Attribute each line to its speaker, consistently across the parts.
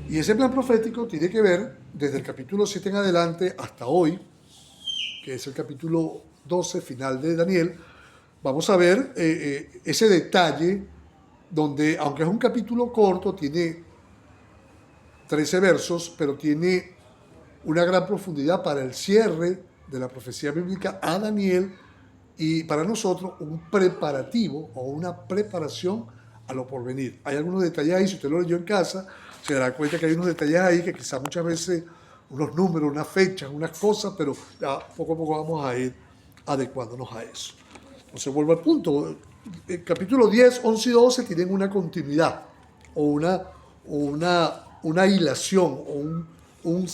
Speaker 1: Y ese plan profético tiene que ver desde el capítulo 7 en adelante hasta hoy, que es el capítulo 12 final de Daniel. Vamos a ver ese detalle donde, aunque es un capítulo corto, tiene 13 versos, pero tiene una gran profundidad para el cierre de la profecía bíblica a Daniel y para nosotros un preparativo o una preparación a lo porvenir. Hay algunos detalles ahí, si usted lo leyó en casa, se dará cuenta que hay unos detalles ahí que quizás muchas veces unos números, unas fechas, unas cosas, pero ya poco a poco vamos a ir adecuándonos a eso. Entonces vuelvo al punto. El capítulo 10, 11 y 12 tienen una continuidad o una hilación o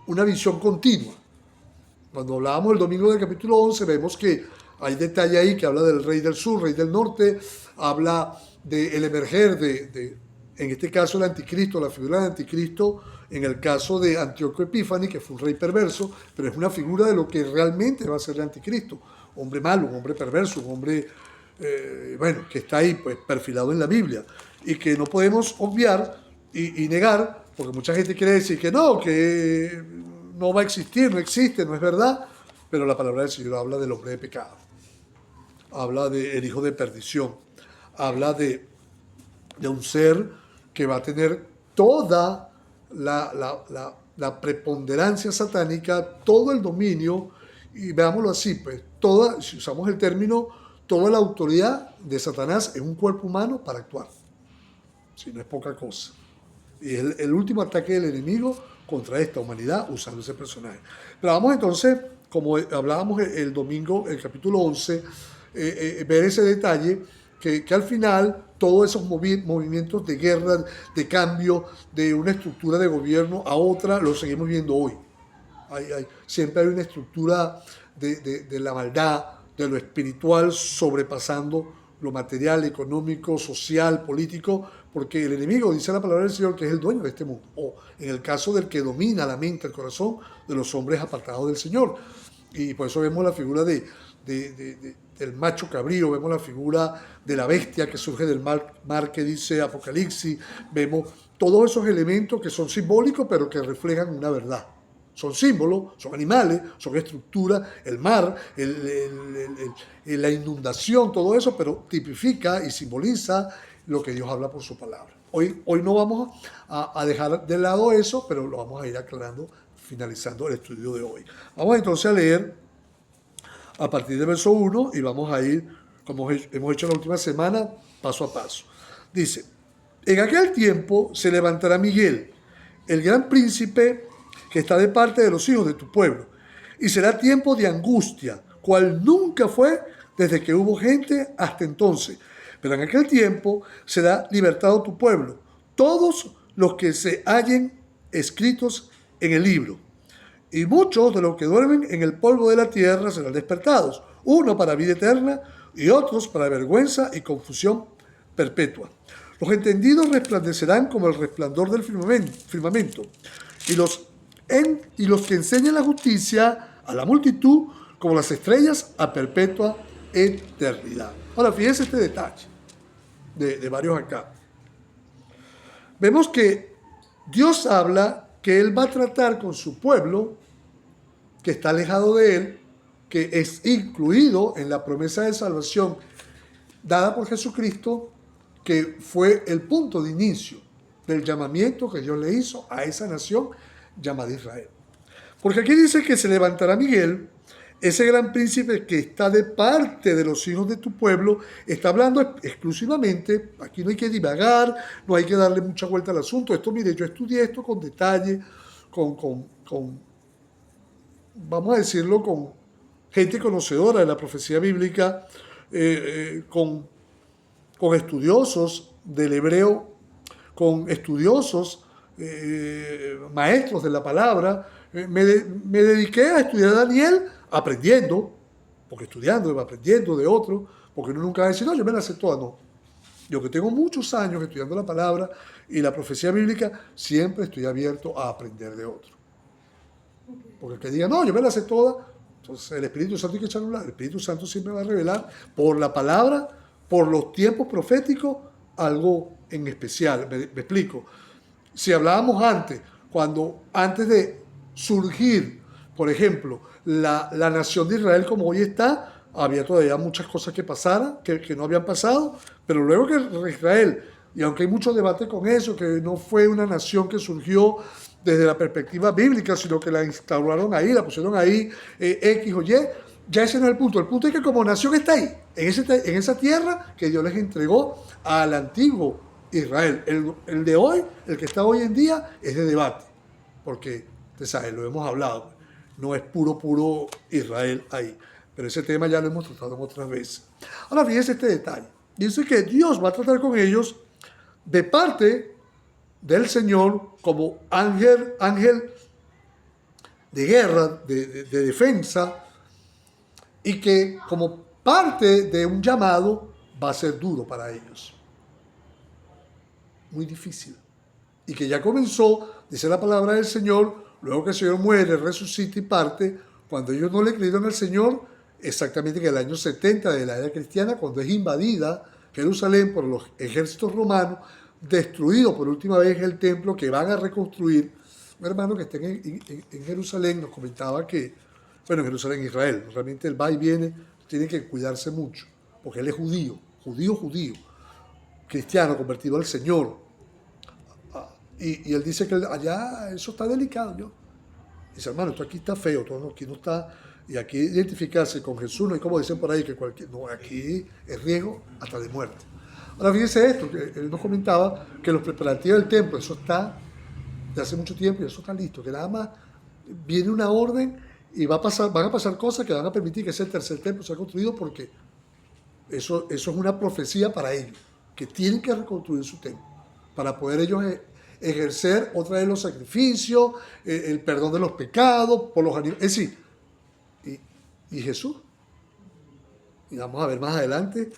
Speaker 1: una visión continua. Cuando hablábamos el domingo del capítulo 11, vemos que hay detalle ahí que habla del rey del sur, rey del norte, habla del emerger en este caso el anticristo, la figura del anticristo, en el caso de Antíoco Epífanes, que fue un rey perverso, pero es una figura de lo que realmente va a ser el anticristo. Hombre malo, un hombre perverso, un hombre, que está ahí pues perfilado en la Biblia y que no podemos obviar y negar, porque mucha gente quiere decir que no va a existir, no existe, no es verdad, pero la palabra del Señor habla del hombre de pecado, habla del hijo de perdición, habla de un ser que va a tener toda la preponderancia satánica, todo el dominio, y veámoslo así, pues si usamos el término, toda la autoridad de Satanás en un cuerpo humano para actuar, si no es poca cosa. Y es el último ataque del enemigo contra esta humanidad usando ese personaje. Pero vamos entonces, como hablábamos el domingo, el capítulo 11, ver ese detalle que al final todos esos movimientos de guerra, de cambio, de una estructura de gobierno a otra, lo seguimos viendo hoy. Siempre hay una estructura de la maldad, de lo espiritual, sobrepasando lo material, económico, social, político, porque el enemigo, dice la palabra del Señor, que es el dueño de este mundo, o en el caso del que domina la mente, el corazón de los hombres apartados del Señor. Y por eso vemos la figura del macho cabrío, vemos la figura de la bestia que surge del mar que dice Apocalipsis, vemos todos esos elementos que son simbólicos, pero que reflejan una verdad. Son símbolos, son animales, son estructuras, el mar, la inundación, todo eso, pero tipifica y simboliza lo que Dios habla por su palabra. Hoy no vamos a dejar de lado eso, pero lo vamos a ir aclarando finalizando el estudio de hoy. Vamos entonces a leer a partir del verso 1 y vamos a ir, como hemos hecho la última semana, paso a paso. Dice, en aquel tiempo se levantará Miguel, el gran príncipe que está de parte de los hijos de tu pueblo, y será tiempo de angustia, cual nunca fue desde que hubo gente hasta entonces. Pero en aquel tiempo será libertado tu pueblo, todos los que se hallen escritos en el libro. Y muchos de los que duermen en el polvo de la tierra serán despertados, uno para vida eterna y otros para vergüenza y confusión perpetua. Los entendidos resplandecerán como el resplandor del firmamento, y los que enseñan la justicia a la multitud como las estrellas a perpetua eternidad. Ahora, fíjense este detalle de varios acá. Vemos que Dios habla que Él va a tratar con su pueblo que está alejado de Él, que es incluido en la promesa de salvación dada por Jesucristo, que fue el punto de inicio del llamamiento que Dios le hizo a esa nación llamada Israel. Porque aquí dice que se levantará Miguel, ese gran príncipe que está de parte de los hijos de tu pueblo, está hablando exclusivamente, aquí no hay que divagar, no hay que darle mucha vuelta al asunto. Esto, mire, yo estudié esto con detalle, vamos a decirlo, con gente conocedora de la profecía bíblica, con estudiosos del hebreo, con estudiosos, maestros de la palabra. Me dediqué a estudiar a Daniel aprendiendo, porque estudiando, aprendiendo de otros, porque uno nunca va a decir, no, yo me la sé toda, no. Yo que tengo muchos años estudiando la palabra y la profecía bíblica, siempre estoy abierto a aprender de otros. Porque el que diga, no, yo me la sé toda, entonces el Espíritu Santo hay que echarle un lado. El Espíritu Santo siempre va a revelar por la palabra, por los tiempos proféticos, algo en especial. Me explico. Si hablábamos antes, antes de surgir, por ejemplo, la nación de Israel como hoy está, había todavía muchas cosas que pasaran, que no habían pasado, pero luego que Israel, y aunque hay mucho debate con eso, que no fue una nación que surgió desde la perspectiva bíblica, sino que la instauraron ahí, la pusieron ahí, X o Y, ya ese no es el punto. El punto es que como nación está ahí, en esa tierra que Dios les entregó al antiguo Israel. El de hoy, el que está hoy en día, es de debate, porque, usted sabe, lo hemos hablado, no es puro Israel ahí. Pero ese tema ya lo hemos tratado otras veces. Ahora fíjense este detalle. Dice que Dios va a tratar con ellos de parte del Señor como ángel de guerra, de defensa, y que como parte de un llamado va a ser duro para ellos. Muy difícil. Y que ya comenzó, dice la palabra del Señor, luego que el Señor muere, resucita y parte, cuando ellos no le creyeron al Señor, exactamente en el año 70 de la era cristiana, cuando es invadida Jerusalén por los ejércitos romanos, destruido por última vez el templo que van a reconstruir. Un hermano que está en Jerusalén nos comentaba que, bueno, en Jerusalén, Israel, realmente él va y viene, tiene que cuidarse mucho, porque él es judío, cristiano, convertido al Señor. Y él dice que allá eso está delicado. Yo dice, hermano, esto aquí está feo, todo aquí no está. Y aquí identificarse con Jesús, no es como dicen por ahí, que no, aquí es riesgo hasta de muerte. Ahora fíjense esto, que él nos comentaba que los preparativos del templo, eso está de hace mucho tiempo y eso está listo, que nada más viene una orden y van a pasar cosas que van a permitir que ese tercer templo sea construido, porque eso es una profecía para ellos, que tienen que reconstruir su templo, para poder ellos ejercer otra vez los sacrificios, el perdón de los pecados, por los animales, es decir, y Jesús. Y vamos a ver más adelante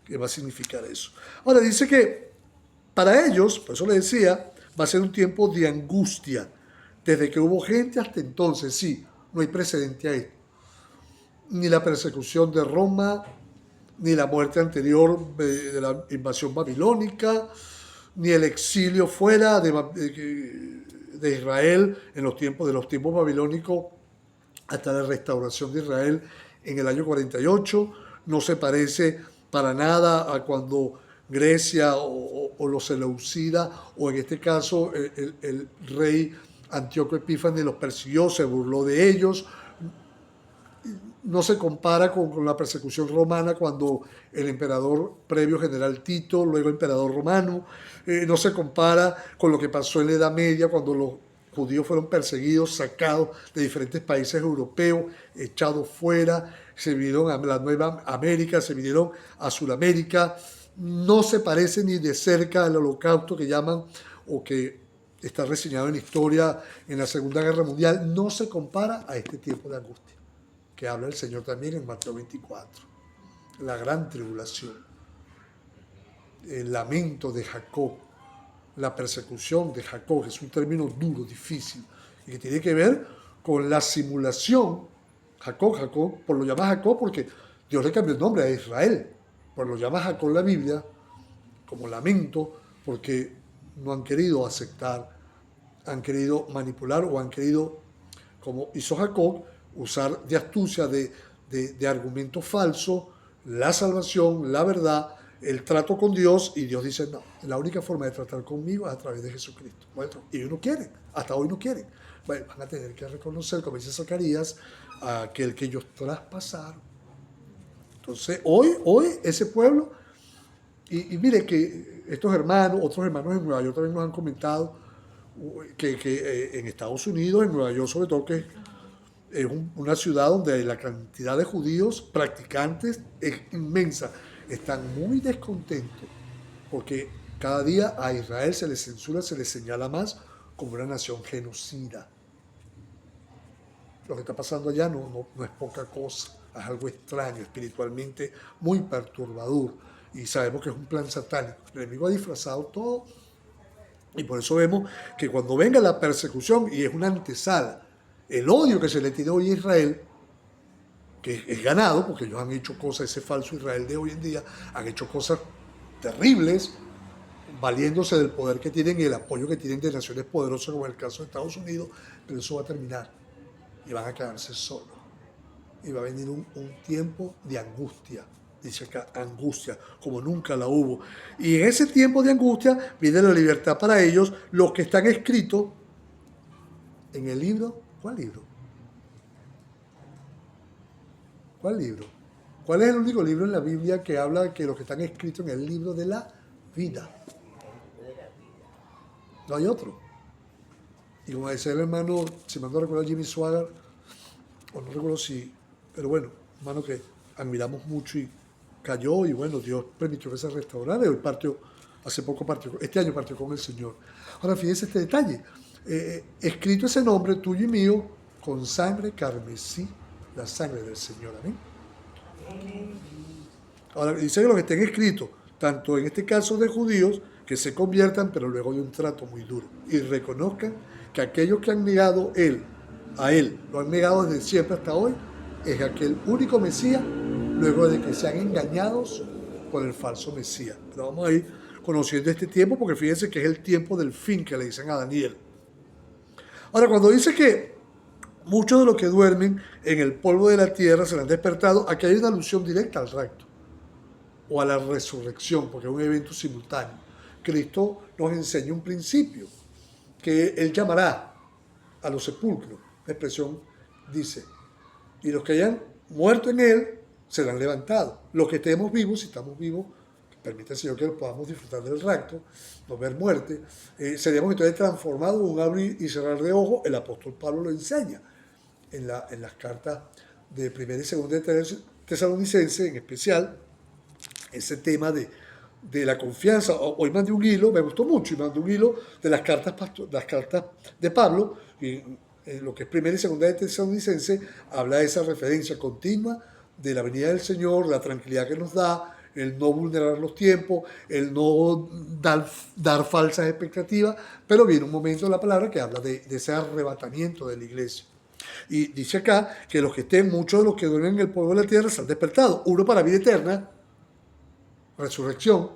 Speaker 1: qué va a significar eso. Ahora dice que para ellos, por eso le decía, va a ser un tiempo de angustia. Desde que hubo gente hasta entonces, sí, no hay precedente a esto. Ni la persecución de Roma, ni la muerte anterior de la invasión babilónica, ni el exilio fuera de Israel en los tiempos babilónicos hasta la restauración de Israel en el año 48. No se parece para nada a cuando Grecia o los seleucidas, o en este caso el rey Antíoco Epífanes los persiguió, se burló de ellos. No se compara con la persecución romana cuando el emperador previo general Tito, luego emperador romano. No se compara con lo que pasó en la Edad Media cuando los judíos fueron perseguidos, sacados de diferentes países europeos, echados fuera, se vinieron a la Nueva América, se vinieron a Sudamérica. No se parece ni de cerca al Holocausto que llaman, o que está reseñado en la historia en la Segunda Guerra Mundial. No se compara a este tiempo de angustia que habla el Señor también en Mateo 24. La gran tribulación, el lamento de Jacob, la persecución de Jacob, que es un término duro, difícil, y que tiene que ver con la simulación. Jacob, por lo llama Jacob porque Dios le cambió el nombre a Israel, por lo llama Jacob la Biblia, como lamento, porque no han querido aceptar, han querido manipular, o han querido, como hizo Jacob, usar de astucia, de argumento falso, la salvación, la verdad, el trato con Dios, y Dios dice, no, la única forma de tratar conmigo es a través de Jesucristo. Bueno, y ellos no quieren, hasta hoy no quieren. Bueno, van a tener que reconocer, como dice Zacarías, a aquel que ellos traspasaron. Entonces, hoy ese pueblo, y mire que estos hermanos, otros hermanos en Nueva York también nos han comentado que en Estados Unidos, en Nueva York sobre todo, que es una ciudad donde la cantidad de judíos practicantes es inmensa. Están muy descontentos porque cada día a Israel se les censura, se les señala más como una nación genocida. Lo que está pasando allá no es poca cosa, es algo extraño, espiritualmente muy perturbador, y sabemos que es un plan satánico. El enemigo ha disfrazado todo, y por eso vemos que cuando venga la persecución, y es una antesala, el odio que se le tiene hoy a Israel, que es ganado, porque ellos han hecho cosas, ese falso Israel de hoy en día, han hecho cosas terribles, valiéndose del poder que tienen y el apoyo que tienen de naciones poderosas como en el caso de Estados Unidos, pero eso va a terminar y van a quedarse solos. Y va a venir un tiempo de angustia, dice acá, angustia, como nunca la hubo. Y en ese tiempo de angustia viene la libertad para ellos, los que están escritos en el libro. ¿Cuál libro? ¿Cuál libro? ¿Cuál es el único libro en la Biblia que habla de que los que están escritos en el libro de la vida? No hay otro. Y como decía el hermano, si me no recuerdo, Jimmy Swaggart, o no recuerdo si, pero bueno, hermano que admiramos mucho y cayó, y bueno, Dios permitió que se restaurara, y hoy partió, hace poco partió, este año partió con el Señor. Ahora fíjense este detalle, escrito ese nombre tuyo y mío, con sangre carmesí, la sangre del Señor, amén. Ahora dice que los que estén escritos, tanto en este caso de judíos, que se conviertan, pero luego de un trato muy duro, y reconozcan que aquellos que han negado a él, lo han negado desde siempre hasta hoy, es aquel único Mesías, luego de que sean engañados por el falso Mesías. Pero vamos a ir conociendo este tiempo, porque fíjense que es el tiempo del fin que le dicen a Daniel. Ahora, cuando dice que muchos de los que duermen en el polvo de la tierra serán despertados, aquí hay una alusión directa al rapto o a la resurrección, porque es un evento simultáneo. Cristo nos enseña un principio, que Él llamará a los sepulcros. La expresión dice, y los que hayan muerto en Él serán levantados. Los que estemos vivos, si estamos vivos, permite el Señor que podamos disfrutar del rapto, no ver muerte, seríamos entonces transformados en un abrir y cerrar de ojos. El apóstol Pablo lo enseña en las cartas de 1 y 2 de Tesalonicenses, en especial, ese tema de la confianza. Hoy mandé un hilo, me gustó mucho, y mandé un hilo de las cartas de Pablo, y en lo que es 1 y 2 de Tesalonicenses, habla de esa referencia continua de la venida del Señor, la tranquilidad que nos da, el no vulnerar los tiempos, el no dar falsas expectativas, pero viene un momento en la palabra que habla de ese arrebatamiento de la iglesia. Y dice acá que los que estén, muchos de los que duermen en el polvo de la tierra se han despertado, uno para vida eterna, resurrección,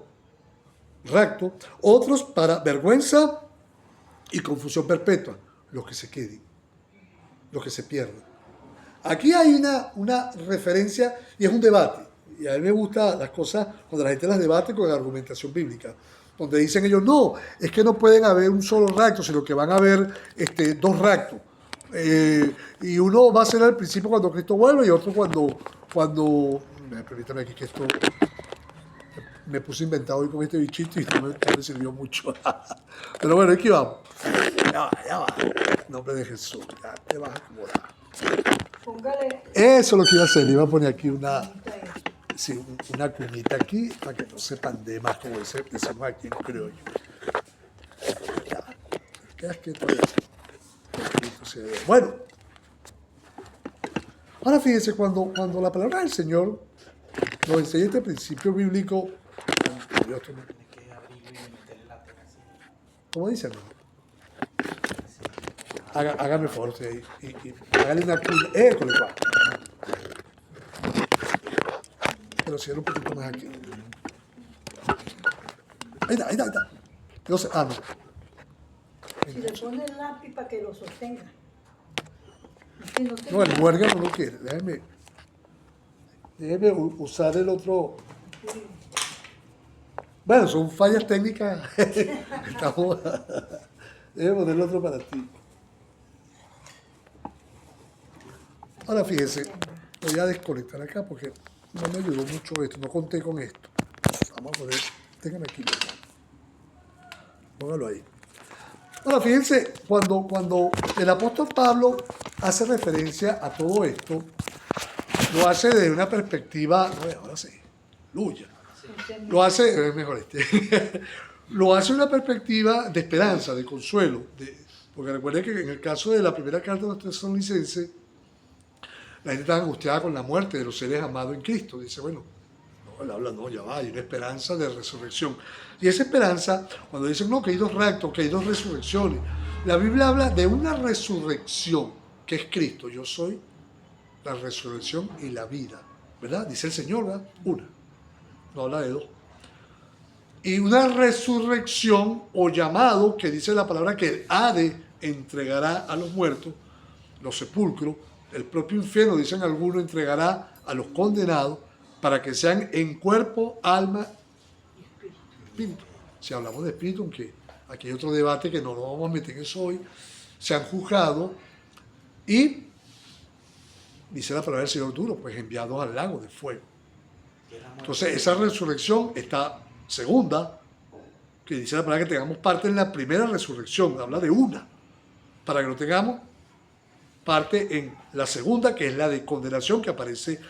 Speaker 1: rapto, otros para vergüenza y confusión perpetua, los que se queden, los que se pierden. Aquí hay una referencia y es un debate, y a mí me gustan las cosas cuando la gente las debate con argumentación bíblica, donde dicen ellos, no, es que no pueden haber un solo rapto, sino que van a haber dos raptos. Y uno va a ser al principio cuando Cristo vuelva y otro cuando permítame aquí que esto me puse inventado hoy con este bichito y no me sirvió mucho. Pero bueno, aquí vamos. Ya va. En nombre de Jesús, ya te vas a acomodar.
Speaker 2: Póngale.
Speaker 1: Eso es lo que iba a hacer. Le iba a poner aquí una cunita aquí para que no sepan de más, como decimos aquí en criollo. Quedas quieto. Bueno, ahora fíjense, cuando la palabra del Señor nos enseña este principio bíblico, ¿cómo dicen? Hágame favor, y hágale una cuna, pero cierra un poquito más aquí. Ahí está. No sé, no.
Speaker 2: Si le pone el lápiz para que lo sostenga.
Speaker 1: No, el huerga no lo quiere. Déjeme usar el otro. Bueno, son fallas técnicas. Déjeme poner el otro para ti. Ahora fíjense, voy a desconectar acá porque no me ayudó mucho esto. No conté con esto. Vamos a poner. Téngame aquí. Póngalo ahí. Ahora, fíjense, cuando el apóstol Pablo hace referencia a todo esto, lo hace desde una perspectiva, ahora sí, luya. Lo hace, es mejor lo hace una perspectiva de esperanza, de consuelo. Porque recuerden que en el caso de la primera carta de los Tesalonicenses, la gente estaba angustiada con la muerte de los seres amados en Cristo. Dice, bueno, él habla, no, ya va, hay una esperanza de resurrección. Y esa esperanza, cuando dicen, no, que hay dos raptos, que hay dos resurrecciones, la Biblia habla de una resurrección, que es Cristo. Yo soy la resurrección y la vida, ¿verdad? Dice el Señor, ¿verdad? Una. No habla de dos. y una resurrección o llamado que dice la palabra que el Hade entregará a los muertos, los sepulcros, el propio infierno, dicen algunos, entregará a los condenados para que sean en cuerpo, alma y espíritu. Si hablamos de espíritu, aunque aquí hay otro debate que no lo vamos a meter en eso hoy, se han juzgado y, dice la palabra del Señor duro, pues enviados al lago de fuego. Entonces esa resurrección está segunda, que dice la palabra que tengamos parte en la primera resurrección, habla de una, para que no tengamos parte en la segunda, que es la de condenación que aparece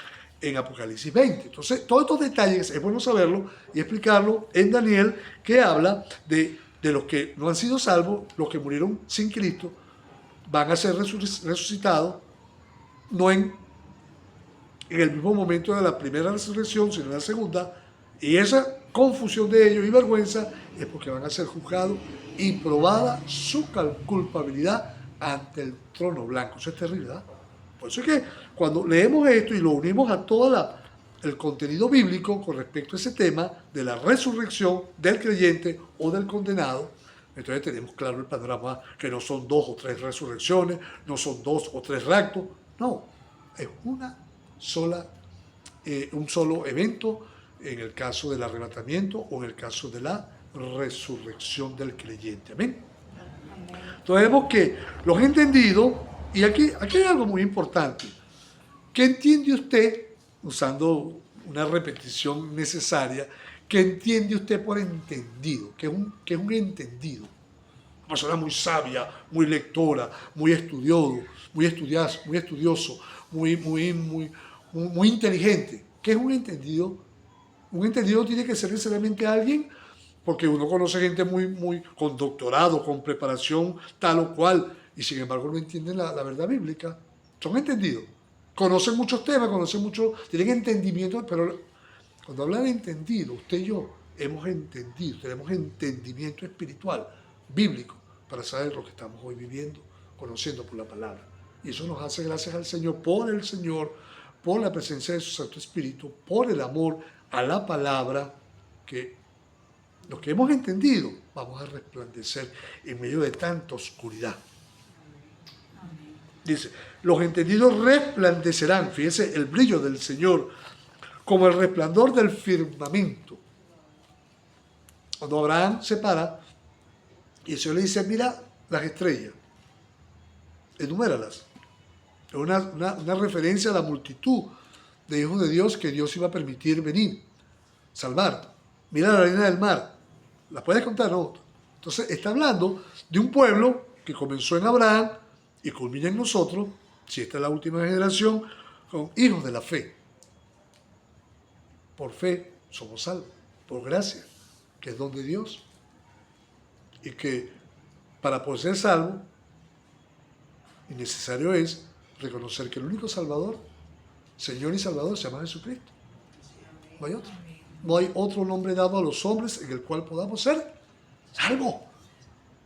Speaker 1: en Apocalipsis 20. Entonces, todos estos detalles es bueno saberlo y explicarlo en Daniel, que habla de los que no han sido salvos, los que murieron sin Cristo, van a ser resucitados, no en el mismo momento de la primera resurrección, sino en la segunda, y esa confusión de ellos y vergüenza es porque van a ser juzgados y probada su culpabilidad ante el trono blanco. Eso es terrible, ¿verdad? Por eso es que cuando leemos esto y lo unimos a todo el contenido bíblico con respecto a ese tema de la resurrección del creyente o del condenado, entonces tenemos claro el panorama, que no son 2 o 3 resurrecciones, no son 2 o 3 raptos, no, es un solo evento en el caso del arrebatamiento o en el caso de la resurrección del creyente. Amén. Entonces vemos que los entendidos, y aquí hay algo muy importante. ¿Qué entiende usted, usando una repetición necesaria, qué entiende usted por entendido? ¿Qué es un entendido? Una persona muy sabia, muy lectora, muy estudioso, muy inteligente. ¿Qué es un entendido? Un entendido tiene que ser necesariamente alguien, porque uno conoce gente muy con doctorado, con preparación tal o cual, y sin embargo no entienden la verdad bíblica. Son entendidos. Conocen muchos temas, tienen entendimiento, pero cuando hablan de entendido, usted y yo hemos entendido, tenemos entendimiento espiritual, bíblico, para saber lo que estamos hoy viviendo, conociendo por la palabra. Y eso nos hace gracias al Señor, por la presencia de su Santo Espíritu, por el amor a la palabra, que los que hemos entendido vamos a resplandecer en medio de tanta oscuridad. Dice, los entendidos resplandecerán, fíjese, el brillo del Señor, como el resplandor del firmamento. Cuando Abraham se para, y el Señor le dice, mira las estrellas, enuméralas. Es una referencia a la multitud de hijos de Dios que Dios iba a permitir venir, salvar. Mira la arena del mar, ¿la puedes contar? No. Entonces está hablando de un pueblo que comenzó en Abraham y culmina en nosotros, si esta es la última generación, con hijos de la fe. Por fe somos salvos, por gracia, que es don de Dios. Y que para poder ser salvo, necesario es reconocer que el único Salvador, Señor y Salvador, se llama Jesucristo. No hay otro. No hay otro nombre dado a los hombres en el cual podamos ser salvos.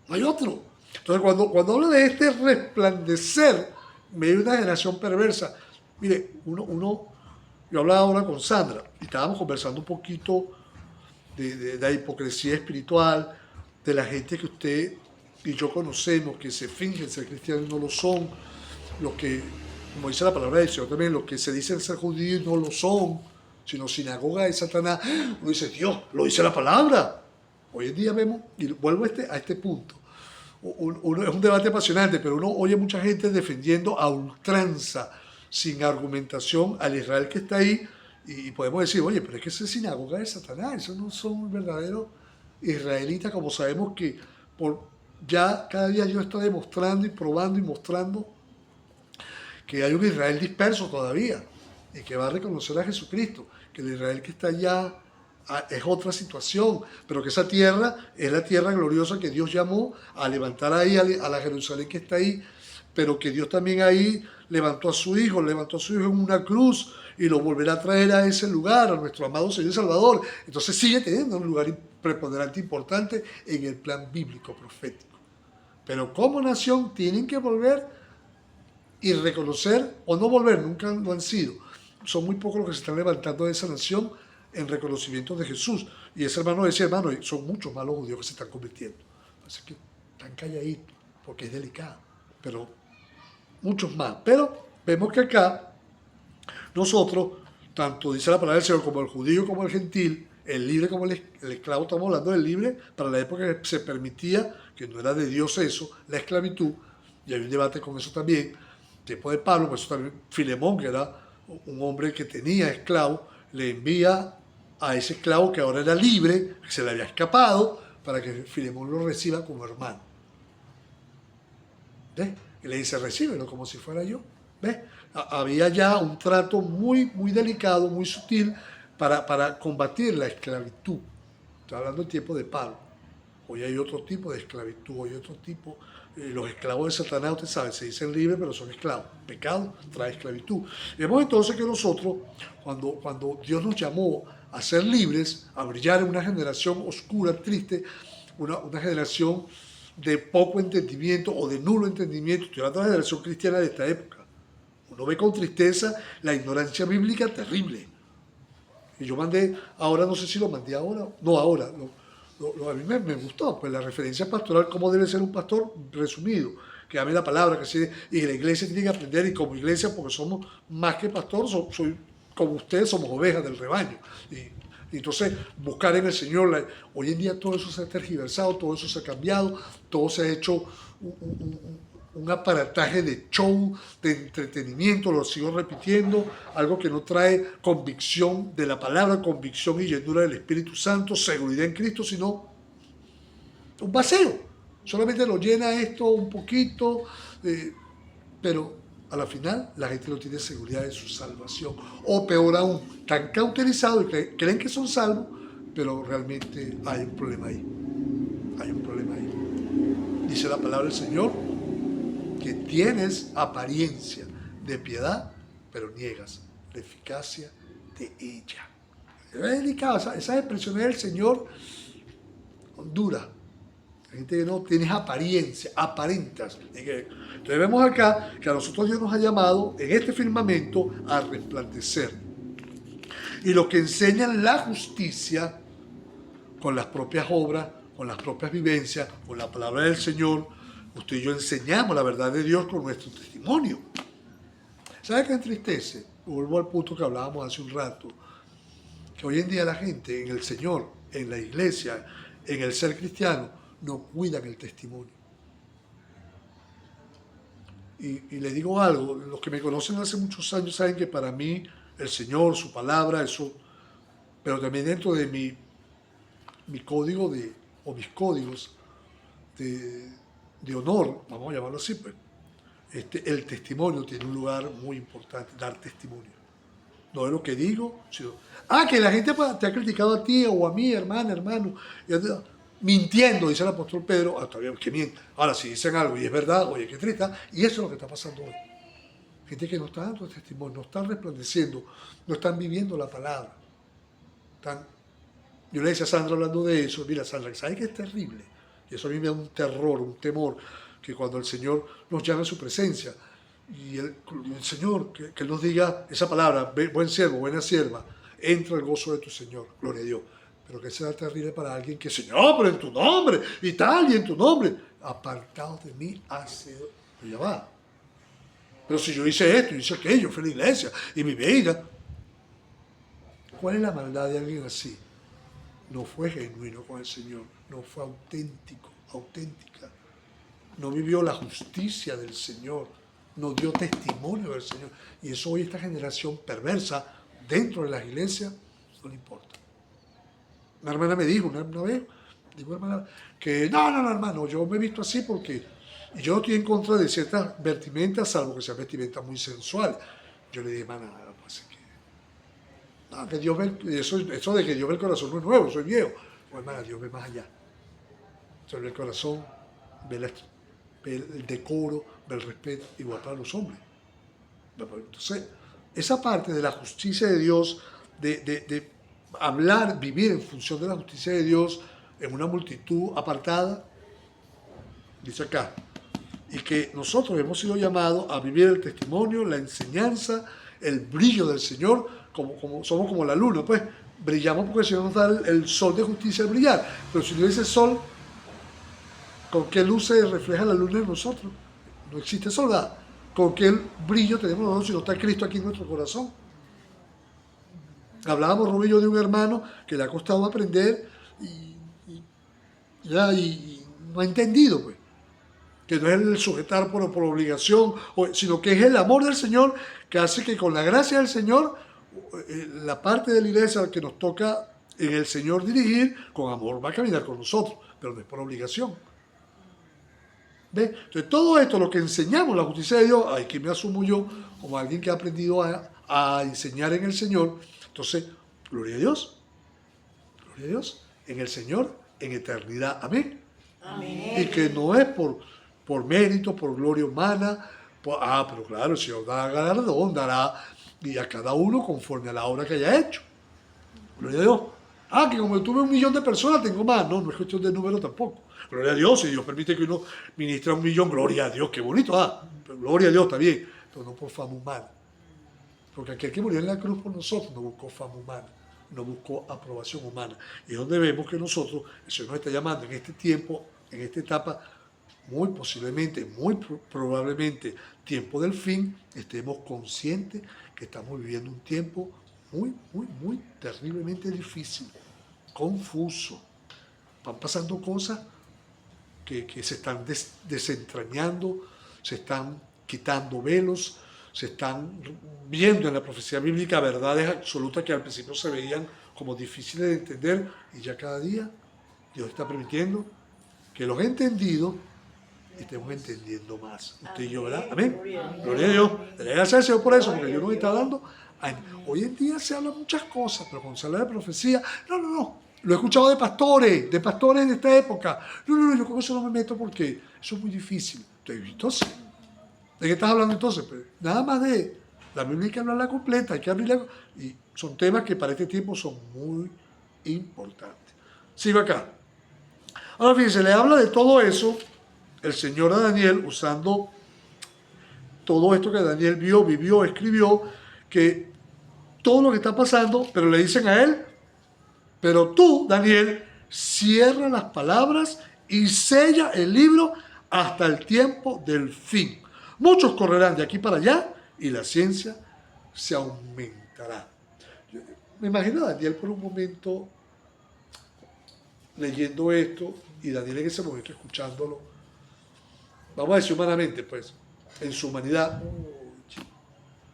Speaker 1: No hay otro. Entonces, cuando habla de este resplandecer en medio de una generación perversa, mire, yo hablaba ahora con Sandra y estábamos conversando un poquito de la hipocresía espiritual, de la gente que usted y yo conocemos, que se fingen ser cristianos y no lo son, los que, como dice la palabra del Señor también, los que se dicen ser judíos y no lo son, sino sinagoga de Satanás. Uno dice, Dios, lo dice la palabra. Hoy en día vemos, y vuelvo a este punto, es un debate apasionante, pero uno oye mucha gente defendiendo a ultranza, sin argumentación, al Israel que está ahí, y podemos decir, oye, pero es que eso es sinagoga de Satanás, esos no son verdaderos israelitas, como sabemos que ya cada día Dios está demostrando y probando y mostrando que hay un Israel disperso todavía, y que va a reconocer a Jesucristo, que el Israel que está allá es otra situación, pero que esa tierra es la tierra gloriosa que Dios llamó a levantar ahí a la Jerusalén que está ahí, pero que Dios también ahí levantó a su Hijo en una cruz y lo volverá a traer a ese lugar, a nuestro amado Señor y Salvador. Entonces sigue teniendo un lugar preponderante, importante en el plan bíblico, profético. Pero como nación tienen que volver y reconocer, o no volver, nunca lo han sido. Son muy pocos los que se están levantando de esa nación en reconocimiento de Jesús. Y ese hermano decía, hermano, son muchos malos judíos que se están convirtiendo. Así que están calladitos, porque es delicado. Pero muchos más. Pero vemos que acá nosotros, tanto dice la palabra del Señor, como el judío como el gentil, el libre como el esclavo, estamos hablando del libre para la época que se permitía, que no era de Dios eso, la esclavitud, y hay un debate con eso también, tiempo de Pablo, por eso también Filemón, que era un hombre que tenía esclavo, le envía a ese esclavo que ahora era libre, que se le había escapado, para que Filemón lo reciba como hermano. ¿Ves? Y le dice, recíbelo como si fuera yo. ¿Ves? Había ya un trato muy, muy delicado, muy sutil para combatir la esclavitud. Estoy hablando del tiempo de Pablo. Hoy hay otro tipo de esclavitud, hoy hay otro tipo. Los esclavos de Satanás, usted sabe, se dicen libres, pero son esclavos. Pecado trae esclavitud. Y vemos entonces que nosotros, cuando Dios nos llamó a ser libres, a brillar en una generación oscura, triste, una generación de poco entendimiento o de nulo entendimiento, estoy hablando de la generación cristiana de esta época. Uno ve con tristeza la ignorancia bíblica terrible. Y yo mandé, ahora no sé si lo mandé ahora, no ahora, a mí me gustó, pues la referencia pastoral, cómo debe ser un pastor resumido, que ame la palabra, y la iglesia tiene que aprender, y como iglesia, porque somos más que pastores, soy como ustedes, somos ovejas del rebaño. Y entonces, buscar en el Señor, hoy en día todo eso se ha tergiversado, todo eso se ha cambiado, todo se ha hecho un aparataje de show, de entretenimiento, lo sigo repitiendo, algo que no trae convicción de la palabra, convicción y llenura del Espíritu Santo, seguridad en Cristo, sino un vacío. Solamente lo llena esto un poquito, pero a la final la gente no tiene seguridad de su salvación. O peor aún, están cauterizados y creen que son salvos, pero realmente hay un problema ahí. Hay un problema ahí. Dice la palabra del Señor, que tienes apariencia de piedad, pero niegas la eficacia de ella. Es delicado, esas expresiones del Señor son duras. La gente que no tienes apariencia, aparentas. Entonces vemos acá que a nosotros Dios nos ha llamado en este firmamento a resplandecer. Y los que enseñan la justicia con las propias obras, con las propias vivencias, con la palabra del Señor, usted y yo enseñamos la verdad de Dios con nuestro testimonio. ¿Sabe qué entristece? Vuelvo al punto que hablábamos hace un rato, que hoy en día la gente en el Señor, en la iglesia, en el ser cristiano, no cuidan el testimonio. Y les digo algo, los que me conocen hace muchos años saben que para mí el Señor, su palabra, eso, pero también dentro de mi código o mis códigos de honor, vamos a llamarlo así, pues, el testimonio tiene un lugar muy importante, dar testimonio. No es lo que digo, sino, que la gente te ha criticado a ti o a mí, hermano, mintiendo, dice el apóstol Pedro, todavía que miente. Ahora, si dicen algo y es verdad, oye, qué triste, y eso es lo que está pasando hoy. Gente que no está dando testimonio, no están resplandeciendo, no están viviendo la palabra. Yo le decía a Sandra hablando de eso, mira Sandra, ¿sabes qué es terrible? Y eso a mí me da un terror, un temor, que cuando el Señor nos llame a su presencia, y el Señor, que Él nos diga esa palabra, buen siervo, buena sierva, entra el gozo de tu Señor, gloria a Dios. Pero que será terrible para alguien que, Señor, pero en tu nombre, y tal, y en tu nombre, apartados de mí hace, ya va. Pero si yo hice esto, hice aquello, fui a la iglesia, y mi vida, ¿cuál es la maldad de alguien así? No fue genuino con el Señor, no fue auténtico, auténtica. No vivió la justicia del Señor, no dio testimonio del Señor. Y eso hoy esta generación perversa dentro de las iglesias no le importa. Una hermana me dijo una vez, hermana, que no, hermano, yo me he visto así porque yo no estoy en contra de ciertas vestimentas, salvo que sean vestimentas muy sensuales. Yo le dije, hermana, pues que Dios ve, eso de que Dios ve el corazón no es nuevo, soy viejo. Pues hermana, Dios ve más allá. Dios ve el corazón, ve el decoro, ve el respeto, igual para los hombres. Entonces, esa parte de la justicia de Dios, de hablar, vivir en función de la justicia de Dios en una multitud apartada, dice acá, y que nosotros hemos sido llamados a vivir el testimonio, la enseñanza, el brillo del Señor, somos como la luna, pues brillamos porque el Señor nos da el sol de justicia al brillar. Pero si no dice sol, ¿con qué luz se refleja la luna en nosotros? No existe sol, ¿verdad? ¿Con qué brillo tenemos nosotros si no está Cristo aquí en nuestro corazón? Hablábamos, Rubio y yo, de un hermano que le ha costado aprender y no ha entendido, pues, que no es el sujetar por obligación, sino que es el amor del Señor que hace que con la gracia del Señor, la parte de la iglesia que nos toca en el Señor dirigir, con amor va a caminar con nosotros, pero no es por obligación. ¿Ve? Entonces todo esto, lo que enseñamos, la justicia de Dios, aquí me asumo yo como alguien que ha aprendido a enseñar en el Señor. Entonces, gloria a Dios, en el Señor, en eternidad. Amén.
Speaker 2: Amén.
Speaker 1: Y que no es por mérito, por gloria humana. Pero claro, el Señor da galardón, dará y a cada uno conforme a la obra que haya hecho. Gloria a Dios. Que como yo tuve 1 millón de personas, tengo más. No, no es cuestión de número tampoco. Gloria a Dios, si Dios permite que uno ministre a 1 millón, gloria a Dios, qué bonito. Pero gloria a Dios, está bien, pero no por fama humana. Porque aquel que murió en la cruz por nosotros no buscó fama humana, no buscó aprobación humana. Y es donde vemos que nosotros, el Señor nos está llamando en este tiempo, en esta etapa, muy posiblemente, muy probablemente, tiempo del fin, estemos conscientes que estamos viviendo un tiempo muy, muy, muy terriblemente difícil, confuso. Van pasando cosas que se están desentrañando, se están quitando velos, se están viendo en la profecía bíblica verdades absolutas que al principio se veían como difíciles de entender, y ya cada día Dios está permitiendo que los entendidos estemos entendiendo más. Usted y yo, ¿verdad? Amén. Gloria a Dios. Gracias al Señor por eso, porque Dios nos está dando. Hoy en día se habla muchas cosas, pero cuando se habla de profecía, no. Lo he escuchado de pastores de esta época. No, yo con eso no me meto porque eso es muy difícil. Entonces, ¿de qué estás hablando entonces? Pues nada más de la Biblia hay que hablarla completa, hay que abrirla. Y son temas que para este tiempo son muy importantes. Sigo acá. Ahora fíjense, le habla de todo eso el Señor a Daniel, usando todo esto que Daniel vio, vivió, escribió, que todo lo que está pasando, pero le dicen a él, pero tú, Daniel, cierra las palabras y sella el libro hasta el tiempo del fin. Muchos correrán de aquí para allá y la ciencia se aumentará. Me imagino a Daniel por un momento leyendo esto y Daniel en ese momento escuchándolo. Vamos a decir humanamente, pues, en su humanidad,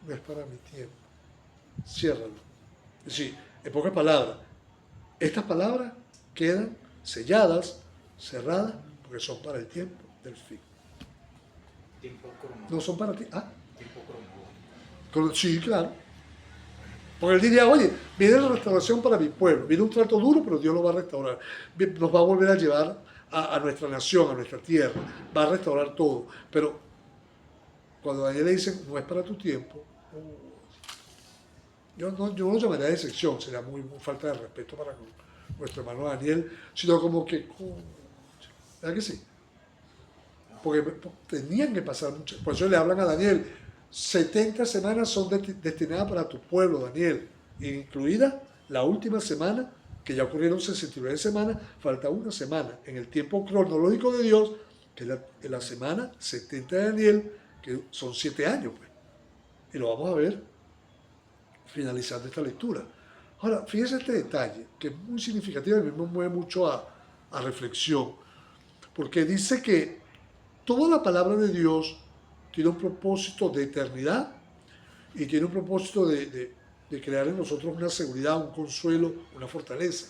Speaker 1: no es para mi tiempo. Ciérralo. Es decir, en pocas palabras, estas palabras quedan selladas, cerradas, porque son para el tiempo del fin.
Speaker 3: Tiempo cronológico.
Speaker 1: No son para ti.
Speaker 3: Tiempo cronológico.
Speaker 1: Sí, claro. Porque él diría, oye, viene la restauración para mi pueblo, viene un trato duro, pero Dios lo va a restaurar. Nos va a volver a llevar a nuestra nación, a nuestra tierra, va a restaurar todo. Pero cuando a Daniel le dicen, no es para tu tiempo, yo no lo llamaría de excepción, sería muy falta de respeto para nuestro hermano Daniel, sino como que, ¿verdad que sí? Porque tenían que pasar mucho. Por eso le hablan a Daniel, 70 semanas son destinadas para tu pueblo, Daniel, incluida la última semana, que ya ocurrieron 69 semanas, falta una semana en el tiempo cronológico de Dios, que es la semana 70 de Daniel, que son 7 años, pues. Y lo vamos a ver finalizando esta lectura. Ahora, fíjense este detalle, que es muy significativo y me mueve mucho a reflexión, porque dice que toda la palabra de Dios tiene un propósito de eternidad y tiene un propósito de crear en nosotros una seguridad, un consuelo, una fortaleza,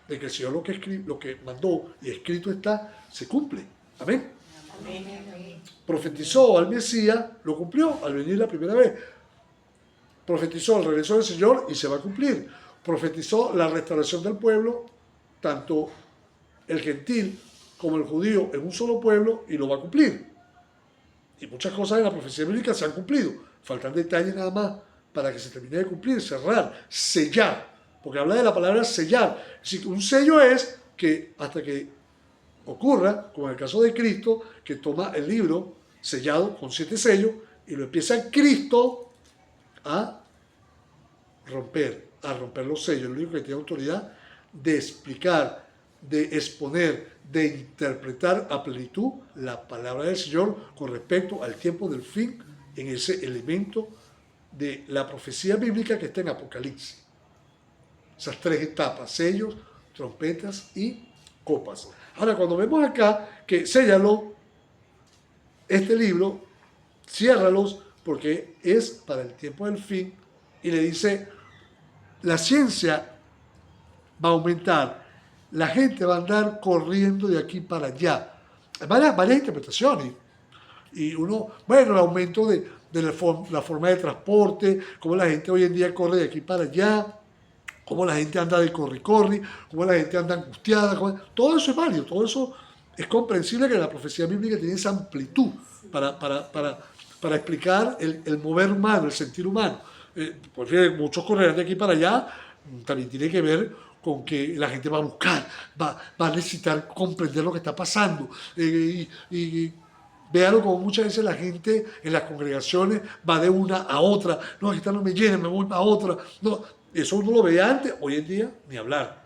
Speaker 1: de que el Señor lo que mandó y escrito está, se cumple. Amén.
Speaker 2: Amén.
Speaker 1: Profetizó al Mesías, lo cumplió al venir la primera vez. Profetizó el regreso del Señor y se va a cumplir. Profetizó la restauración del pueblo, tanto el gentil como el judío en un solo pueblo, y lo va a cumplir. Y muchas cosas en la profecía bíblica se han cumplido. Faltan detalles nada más para que se termine de cumplir, cerrar, sellar. Porque habla de la palabra sellar. Es decir, un sello es que hasta que ocurra, como en el caso de Cristo, que toma el libro sellado con 7 sellos y lo empieza Cristo a a romper los sellos, el único que tiene autoridad de explicar, de exponer, de interpretar a plenitud la palabra del Señor con respecto al tiempo del fin en ese elemento de la profecía bíblica que está en Apocalipsis. Esas tres etapas: sellos, trompetas y copas. Ahora, cuando vemos acá que séllalo, este libro, ciérralos, porque es para el tiempo del fin, y le dice, la ciencia va a aumentar, la gente va a andar corriendo de aquí para allá. Hay varias interpretaciones. Y uno, bueno, el aumento de la forma de transporte, cómo la gente hoy en día corre de aquí para allá, cómo la gente anda de corri-corri, cómo la gente anda angustiada, todo eso es válido, todo eso es comprensible, que la profecía bíblica tiene esa amplitud para explicar el mover humano, el sentir humano. Porque muchos correrán de aquí para allá, también tiene que ver con que la gente va a buscar, va a necesitar comprender lo que está pasando. Y véalo como muchas veces la gente en las congregaciones va de una a otra. No, esta no me llena, me voy a otra. No, eso uno lo veía antes, hoy en día ni hablar.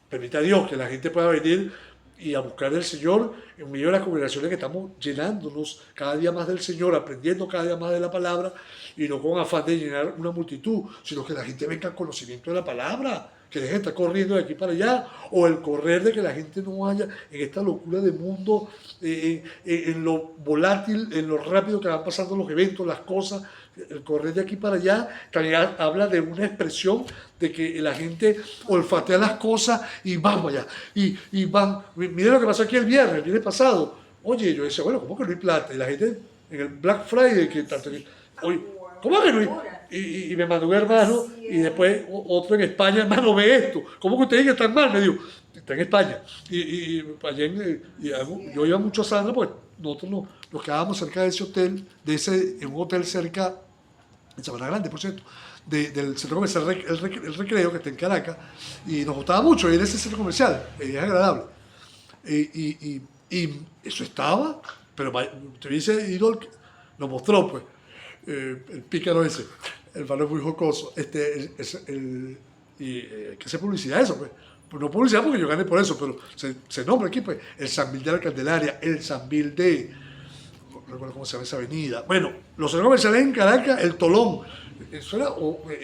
Speaker 1: Permita a Dios que la gente pueda venir y a buscar del Señor en medio de las congregaciones, que estamos llenándonos cada día más del Señor, aprendiendo cada día más de la palabra, y no con afán de llenar una multitud, sino que la gente venga al conocimiento de la palabra, que deje de estar corriendo de aquí para allá, o el correr de que la gente no vaya en esta locura de mundo, en lo volátil, en lo rápido que van pasando los eventos, las cosas. El correr de aquí para allá también habla de una expresión de que la gente olfatea las cosas y vamos allá. Y van, mire lo que pasó aquí el viernes pasado. Oye, yo decía, bueno, ¿cómo que no hay plata? Y la gente en el Black Friday, que tanto que, oye, ¿cómo que no hay? Y me mandó un hermano, y después otro en España, hermano, ve esto. ¿Cómo que ustedes que están mal? Me dijo, está en España. Yo iba mucho a Sandra, pues nosotros nos quedábamos cerca de ese hotel, en un hotel cerca, en Sabana Grande, por cierto, del centro comercial el Recreo, que está en Caracas, y nos gustaba mucho ir a ese centro comercial, es agradable. Y eso estaba, pero te hubiese ido, lo mostró, pues, el pícaro ese, el valor muy jocoso, hay que hacer publicidad de eso, pues. Pues no publicidad porque yo gané por eso, pero se nombra aquí, pues, el Sambil de la Candelaria, el Sambil de, no recuerdo cómo se llama esa avenida. Bueno, los centros comerciales en Caracas, el Tolón, eso era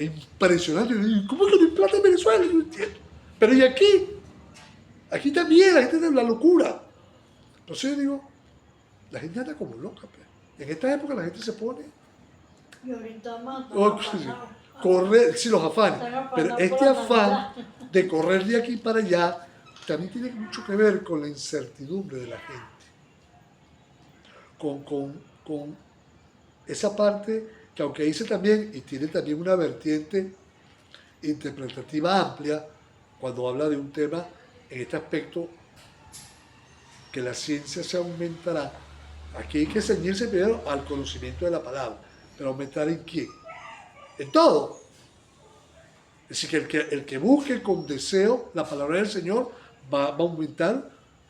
Speaker 1: impresionante. ¿Cómo que no hay plata en Venezuela? Yo no entiendo. Pero ¿y aquí? Aquí también la gente tiene la locura. Entonces yo digo, la gente anda como loca, pues. En esta época la gente se pone...
Speaker 2: Y ahorita más.
Speaker 1: Correr, sí, los afanes. Pero este afán de correr de aquí para allá también tiene mucho que ver con la incertidumbre de la gente. Con esa parte que, aunque dice también, y tiene también una vertiente interpretativa amplia, cuando habla de un tema en este aspecto, que la ciencia se aumentará. Aquí hay que ceñirse primero al conocimiento de la palabra, pero aumentar ¿en quién? En todo. Es decir, que el que busque con deseo la palabra del Señor va a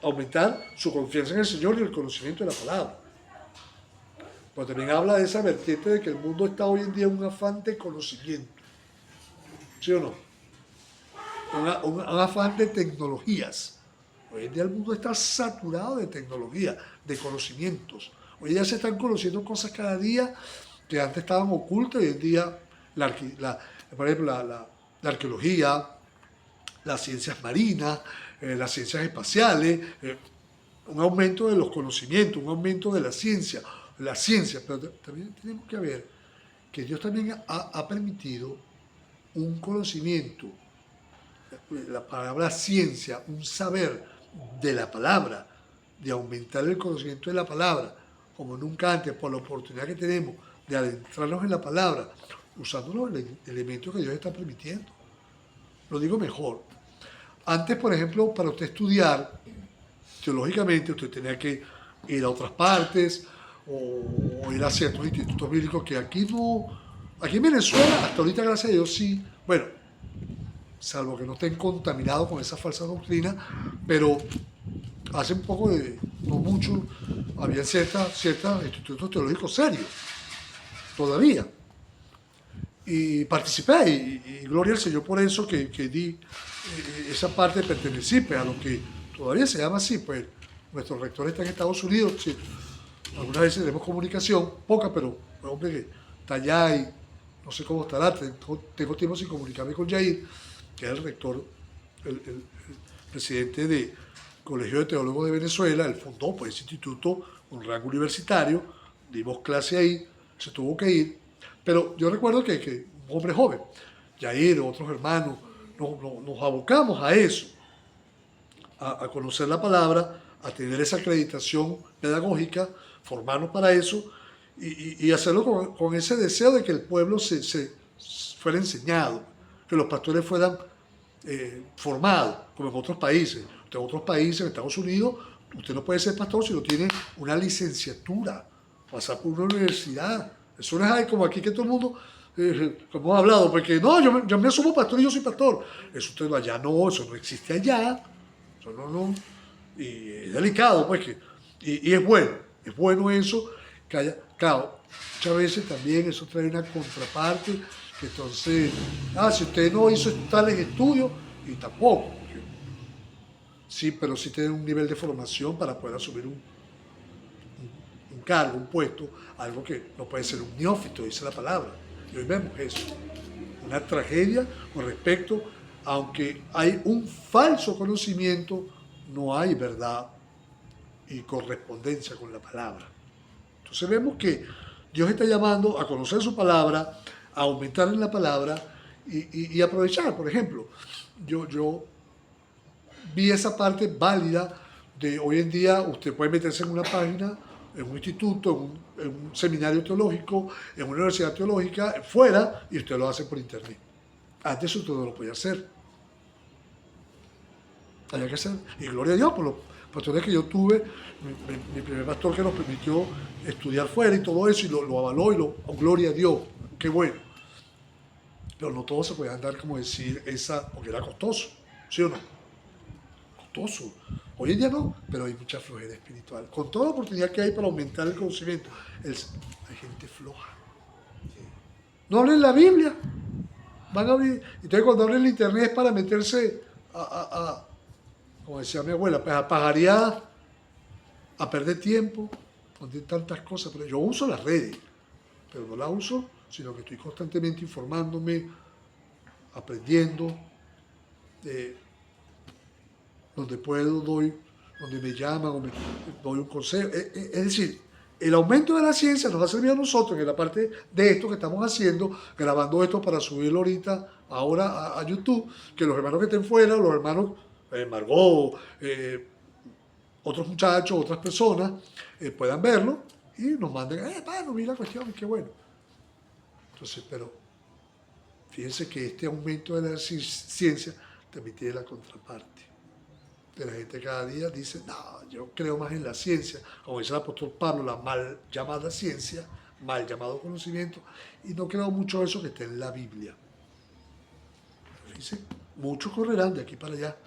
Speaker 1: aumentar su confianza en el Señor y el conocimiento de la palabra. Pero también habla de esa vertiente de que el mundo está hoy en día en un afán de conocimiento. ¿Sí o no? Un afán de tecnologías. Hoy en día el mundo está saturado de tecnología, de conocimientos. Hoy ya se están conociendo cosas cada día que antes estaban ocultas, y hoy en día, por ejemplo, la arqueología, las ciencias marinas, las ciencias espaciales, un aumento de los conocimientos, un aumento de la ciencia, pero también tenemos que ver que Dios también ha permitido un conocimiento, la palabra ciencia, un saber de la palabra, de aumentar el conocimiento de la palabra, como nunca antes, por la oportunidad que tenemos de adentrarnos en la palabra, usando los elementos que Dios está permitiendo. Lo digo mejor. Antes, por ejemplo, para usted estudiar teológicamente, usted tenía que ir a otras partes o ir a ciertos institutos bíblicos que aquí no... Aquí en Venezuela, hasta ahorita, gracias a Dios, sí, bueno, salvo que no estén contaminados con esa falsa doctrina, pero hace un poco de, no mucho, había ciertos institutos teológicos serios, todavía. y participé, y gloria al Señor por eso que di esa parte pertenecí pues, a lo que todavía se llama así, pues nuestro rector está en Estados Unidos, sí, algunas veces tenemos comunicación, poca, pero hombre que está allá y no sé cómo estará, tengo tiempo sin comunicarme con Jair, que es el rector, el presidente del Colegio de Teólogos de Venezuela. Él fundó pues, ese instituto con rango universitario, dimos clase ahí, se tuvo que ir, pero yo recuerdo que un hombre joven, Jair, otros hermanos, nos abocamos a eso, a conocer la palabra, a tener esa acreditación pedagógica, formarnos para eso y hacerlo con ese deseo de que el pueblo se fuera enseñado, que los pastores fueran formados, como en otros países. En otros países, en Estados Unidos, usted no puede ser pastor si no tiene una licenciatura, pasar por una universidad. Eso no es como aquí que todo el mundo, como hemos hablado, porque no, yo me asumo pastor y yo soy pastor. Eso usted allá no, eso no existe allá. Eso no. Y es delicado, pues, y es bueno eso, que haya, claro, muchas veces también eso trae una contraparte, que entonces, si usted no hizo tales estudios, y tampoco, sí, pero sí tiene un nivel de formación para poder asumir un cargo, un puesto, algo que no puede ser un neófito, dice la palabra. Y hoy vemos eso, una tragedia con respecto, aunque hay un falso conocimiento, no hay verdad y correspondencia con la palabra. Entonces vemos que Dios está llamando a conocer su palabra, a aumentar en la palabra y aprovechar. Por ejemplo, yo vi esa parte válida de hoy en día usted puede meterse en una página, en un instituto, en un seminario teológico, en una universidad teológica, fuera, y usted lo hace por internet. Antes usted no lo podía hacer. Había que hacer. Y gloria a Dios por los pastores que yo tuve, mi primer pastor que nos permitió estudiar fuera y todo eso, y lo avaló, gloria a Dios, qué bueno. Pero no todos se podían dar, como decir, porque era costoso, ¿sí o no? Costoso. Hoy en día no, pero hay mucha flojera espiritual. Con toda la oportunidad que hay para aumentar el conocimiento, hay gente floja. No hablen la Biblia. Van a abrir. Entonces cuando abren el internet es para meterse como decía mi abuela, pues a pajarear, a perder tiempo, donde hay tantas cosas. Pero yo uso las redes, pero no las uso, sino que estoy constantemente informándome, aprendiendo, donde puedo donde me llaman o me doy un consejo. Es decir, el aumento de la ciencia nos ha servido a nosotros en la parte de esto que estamos haciendo, grabando esto para subirlo ahora a YouTube, que los hermanos que estén fuera, los hermanos Margot, otros muchachos, otras personas, puedan verlo y nos manden, no vi la cuestión, qué bueno. Entonces, pero fíjense que este aumento de la ciencia también tiene la contraparte. De la gente cada día dice, no, yo creo más en la ciencia, como dice el apóstol Pablo, la mal llamada ciencia, mal llamado conocimiento, y no creo mucho eso que esté en la Biblia. Fíjense, muchos correrán de aquí para allá.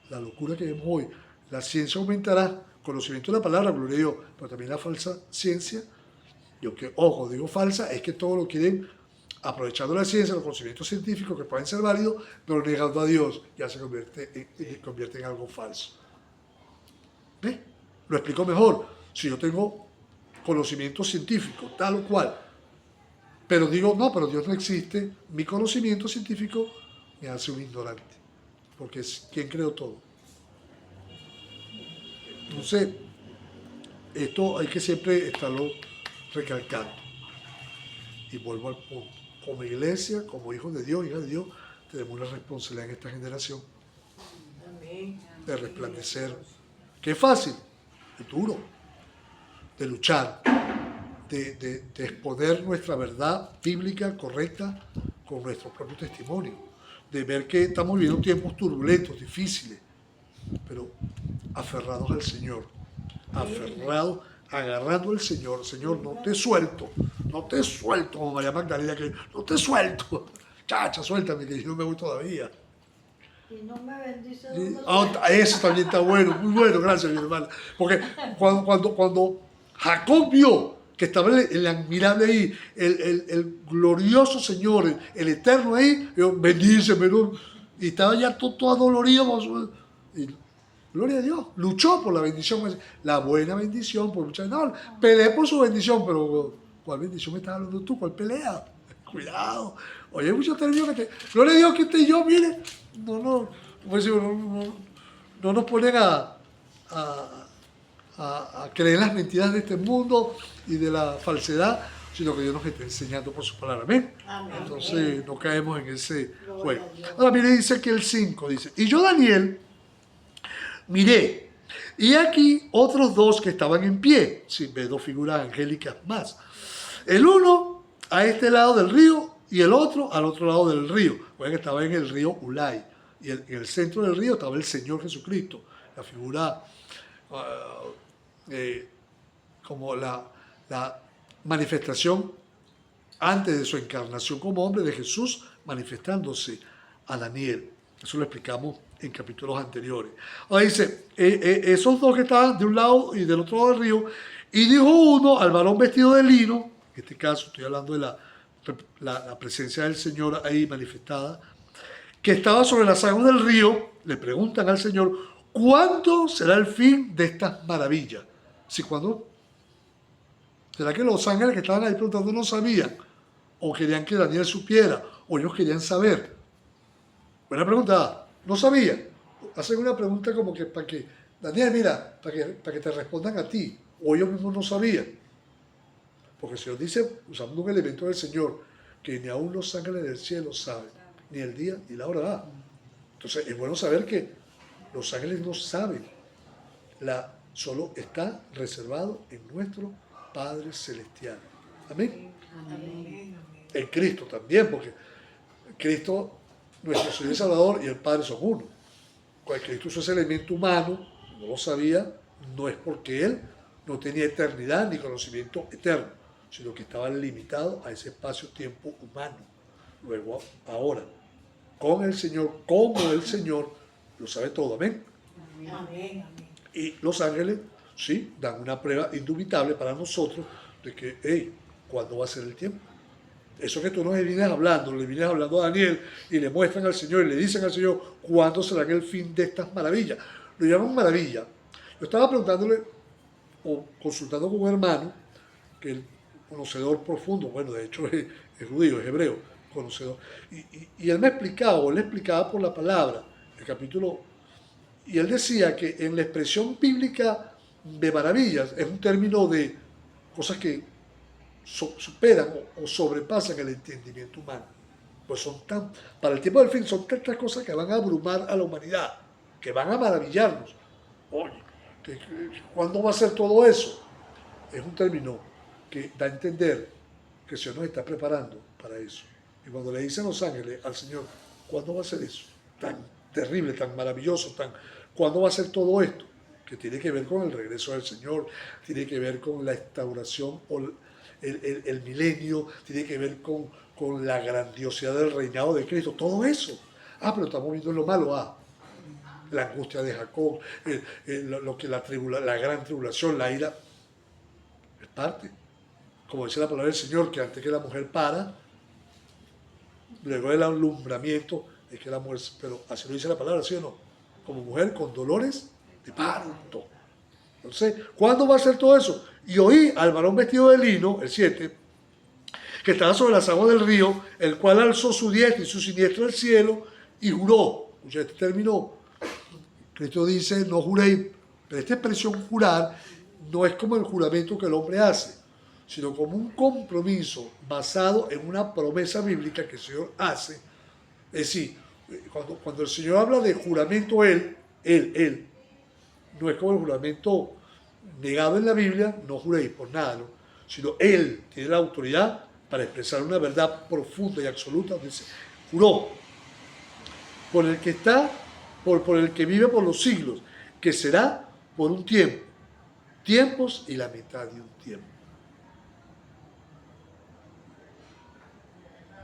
Speaker 1: La locura que vemos hoy, la ciencia aumentará, conocimiento de la palabra, gloria a Dios, pero también la falsa ciencia, ojo, digo falsa, es que todo lo quieren aprovechando la ciencia, los conocimientos científicos que pueden ser válidos, pero negando a Dios, ya se convierte en algo falso. ¿Ve? Lo explico mejor. Si yo tengo conocimiento científico, tal o cual, pero digo, no, pero Dios no existe, mi conocimiento científico me hace un ignorante, porque es quien creó todo. Entonces, esto hay que siempre estarlo recalcando. Y vuelvo al punto. Como iglesia, como hijos de Dios, hijas de Dios, tenemos una responsabilidad en esta generación de resplandecer. Que es fácil, es duro, de luchar, de exponer nuestra verdad bíblica correcta con nuestro propio testimonio, de ver que estamos viviendo tiempos turbulentos, difíciles, pero aferrados al Señor, aferrados, agarrando al Señor. Señor, no te suelto, como María Magdalena, que no te suelto. Chacha, suéltame, que yo no me voy todavía.
Speaker 2: Y no me bendice.
Speaker 1: Eso también está bueno, muy bueno, gracias mi hermana. Porque cuando Jacob vio que estaba el admirable ahí, el glorioso Señor, el eterno ahí, yo, bendíceme, ¿no? Y estaba ya todo adolorido. Y, gloria a Dios, luchó por la bendición, la buena bendición, por muchas, no, peleé por su bendición, pero ¿cuál bendición me estás hablando tú? ¿Cuál pelea? Cuidado. Oye, hay muchos términos que gloria a Dios que usted y yo, mire, pues, no nos ponen a, a creer en las mentiras de este mundo y de la falsedad, sino que Dios nos está enseñando por su palabra. Amén.
Speaker 2: Amén.
Speaker 1: Entonces no caemos en ese
Speaker 2: Gloria
Speaker 1: juego.
Speaker 2: a Dios.
Speaker 1: Ahora mire, dice que el 5 dice, y yo Daniel miré, y aquí otros dos que estaban en pie, sin ver dos figuras angélicas más. El uno a este lado del río y el otro al otro lado del río. Bueno, que estaba en el río Ulai. Y en el centro del río estaba el Señor Jesucristo, la figura como la manifestación antes de su encarnación como hombre de Jesús manifestándose a Daniel. Eso lo explicamos en capítulos anteriores. Ahora dice, esos dos que estaban de un lado y del otro lado del río, y dijo uno al varón vestido de lino, en este caso estoy hablando de la presencia del Señor ahí manifestada, que estaba sobre las aguas del río, le preguntan al Señor, ¿cuándo será el fin de estas maravillas? ¿Sí, cuándo? ¿Será que los ángeles que estaban ahí preguntando no sabían? ¿O querían que Daniel supiera? ¿O ellos querían saber? Buena pregunta. ¿No sabían? Hacen una pregunta como que para que, Daniel, mira, para que te respondan a ti. O ellos mismos no sabían. Porque el Señor dice, usando un elemento del Señor, que ni aún los ángeles del cielo saben, ni el día ni la hora. Entonces es bueno saber que los ángeles no saben. Solo está reservado en nuestro Padre Celestial. Amén.
Speaker 2: Amén.
Speaker 1: En Cristo también, porque Cristo, nuestro Señor y Salvador, y el Padre son uno. Cuando Cristo usó ese elemento humano, no lo sabía, no es porque Él no tenía eternidad ni conocimiento eterno, sino que estaba limitado a ese espacio-tiempo humano. Luego, ahora, con el Señor, como el Señor, lo sabe todo. Amén.
Speaker 2: Amén.
Speaker 1: Y los ángeles, sí, dan una prueba indubitable para nosotros de que, hey, ¿cuándo va a ser el tiempo? Eso que tú nos vienes hablando, le vienes hablando a Daniel y le muestran al Señor y le dicen al Señor cuándo será el fin de estas maravillas. Lo llaman maravilla. Yo estaba preguntándole o consultando con un hermano, que es conocedor profundo, bueno, de hecho es judío, es hebreo, conocedor, y él me explicaba, o él le explicaba por la palabra, el capítulo, y él decía que en la expresión bíblica de maravillas es un término de cosas que superan o sobrepasan el entendimiento humano. Pues son para el tiempo del fin son tantas cosas que van a abrumar a la humanidad, que van a maravillarnos. Oye, ¿cuándo va a ser todo eso? Es un término que da a entender que el Señor nos está preparando para eso. Y cuando le dicen los ángeles al Señor, ¿cuándo va a ser eso? Tan terrible, tan maravilloso, ¿cuándo va a ser todo esto? Que tiene que ver con el regreso del Señor, tiene que ver con la instauración o el milenio, tiene que ver con la grandiosidad del reinado de Cristo, todo eso. Pero estamos viendo lo malo, la angustia de Jacob, lo que la gran tribulación, la ira, es parte. Como dice la palabra del Señor, que antes que la mujer para, luego del alumbramiento, es que la mujer, pero así lo dice la palabra, ¿sí o no? Como mujer con dolores de parto. Entonces, ¿cuándo va a ser todo eso? Y oí al varón vestido de lino, el 7, que estaba sobre las aguas del río, el cual alzó su diestra y su siniestra al cielo y juró. Escucha, este término, Cristo dice, no juréis, pero esta expresión jurar no es como el juramento que el hombre hace, sino como un compromiso basado en una promesa bíblica que el Señor hace. Es decir, cuando el Señor habla de juramento, Él, no es como el juramento negado en la Biblia, no juréis por nada, ¿no? Sino Él tiene la autoridad para expresar una verdad profunda y absoluta. Dice, juró por el que está, por el que vive por los siglos, que será por un tiempo, tiempos y la mitad de un tiempo.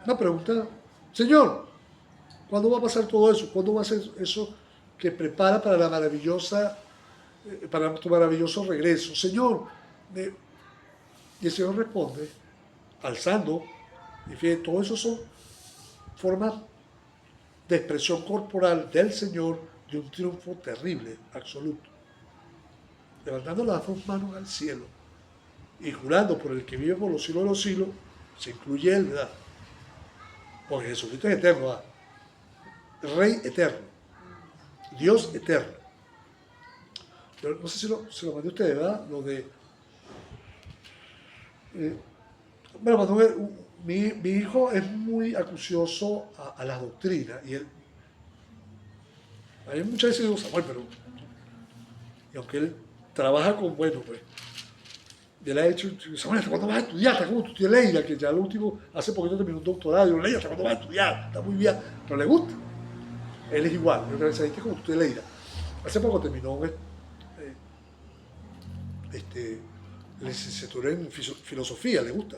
Speaker 1: Una pregunta, Señor, ¿cuándo va a pasar todo eso? ¿Cuándo va a ser eso que prepara para la maravillosa, para tu maravilloso regreso? Señor, Y el Señor responde, alzando, y fíjense, todo eso son formas de expresión corporal del Señor de un triunfo terrible, absoluto. Levantando las dos manos al cielo y jurando por el que vive por los siglos de los siglos, se incluye él, ¿verdad? Porque Jesucristo es eterno, ¿verdad? Rey eterno, Dios eterno. Yo no sé si lo mandé a ustedes, ¿verdad? Lo de... bueno, cuando mi hijo es muy acucioso a las doctrinas y él... A mí muchas veces digo, Samuel, pero... Y aunque él trabaja con, bueno, pues... Yo le he dicho, Samuel, ¿hasta cuándo vas a estudiar? Está como tu tía Leida, que ya lo último, hace poquito terminó un doctorado. Yo, Leida, ¿hasta cuándo vas a estudiar? Está muy bien, pero le gusta. Él es igual, yo creo que se como tu tía Leida. Hace poco terminó licenciatura en filosofía, le gusta.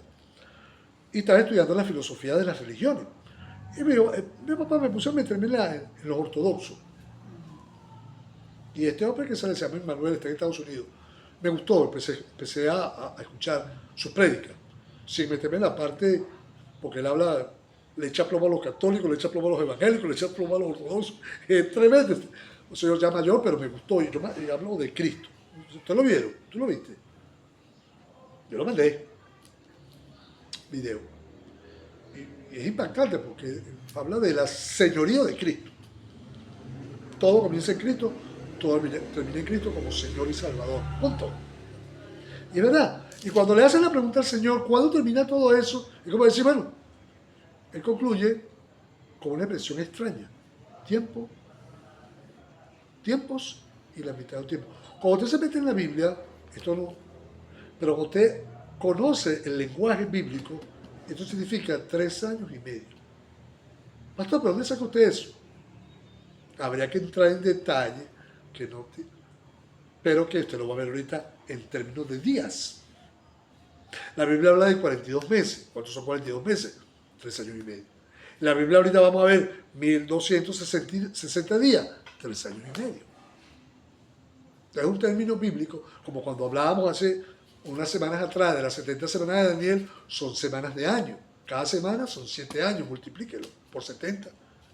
Speaker 1: Y estaba estudiando la filosofía de las religiones. Y me dijo, mi papá me puso a meterme en los ortodoxos. Y este hombre que se llama Emmanuel, está en Estados Unidos, me gustó, empecé a escuchar sus prédicas, sin meterme en la parte, porque él habla, le echa plomo a los católicos, le echa plomo a los evangélicos, le echa plomo a los ortodoxos, es tremendo. Un señor ya mayor, pero me gustó, y yo hablo de Cristo. ¿Ustedes lo vieron? ¿Tú lo viste? Yo lo mandé, video. Y es impactante porque habla de la señoría de Cristo. Todo comienza en Cristo, todo termina en Cristo como Señor y Salvador. Punto. Y es verdad. Y cuando le hacen la pregunta al Señor, ¿cuándo termina todo eso? Es como decir, bueno, él concluye con una expresión extraña. Tiempos y la mitad del tiempo. Cuando usted se mete en la Biblia, esto no, pero cuando usted conoce el lenguaje bíblico, esto significa 3 años y medio. Pastor, ¿pero dónde saca usted eso? Habría que entrar en detalle, pero que usted lo va a ver ahorita en términos de días. La Biblia habla de 42 meses. ¿Cuántos son 42 meses? 3 años y medio. En la Biblia ahorita vamos a ver 1260 días, 3 años y medio. Es un término bíblico, como cuando hablábamos hace unas semanas atrás de las 70 semanas de Daniel, son semanas de año. Cada semana son 7 años, multiplíquelo por 70,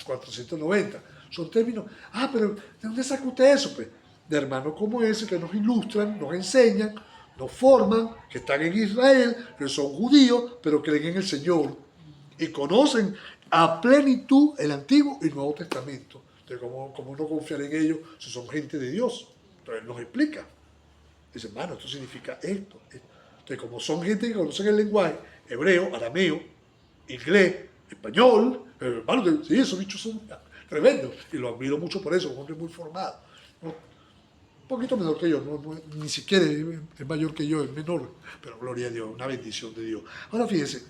Speaker 1: 490. Son términos, pero ¿de dónde saca usted eso? Pues de hermanos como ese que nos ilustran, nos enseñan, nos forman, que están en Israel, que son judíos, pero creen en el Señor y conocen a plenitud el Antiguo y Nuevo Testamento. Entonces, ¿cómo no confiar en ellos si son gente de Dios? Entonces nos explica. Dice, hermano, esto significa esto. Entonces, como son gente que conocen el lenguaje hebreo, arameo, inglés, español, hermano, sí, esos bichos son tremendos. Y lo admiro mucho por eso, un hombre muy formado. ¿No? Un poquito menor que yo, ni siquiera es mayor que yo, es menor, pero gloria a Dios, una bendición de Dios. Ahora fíjense,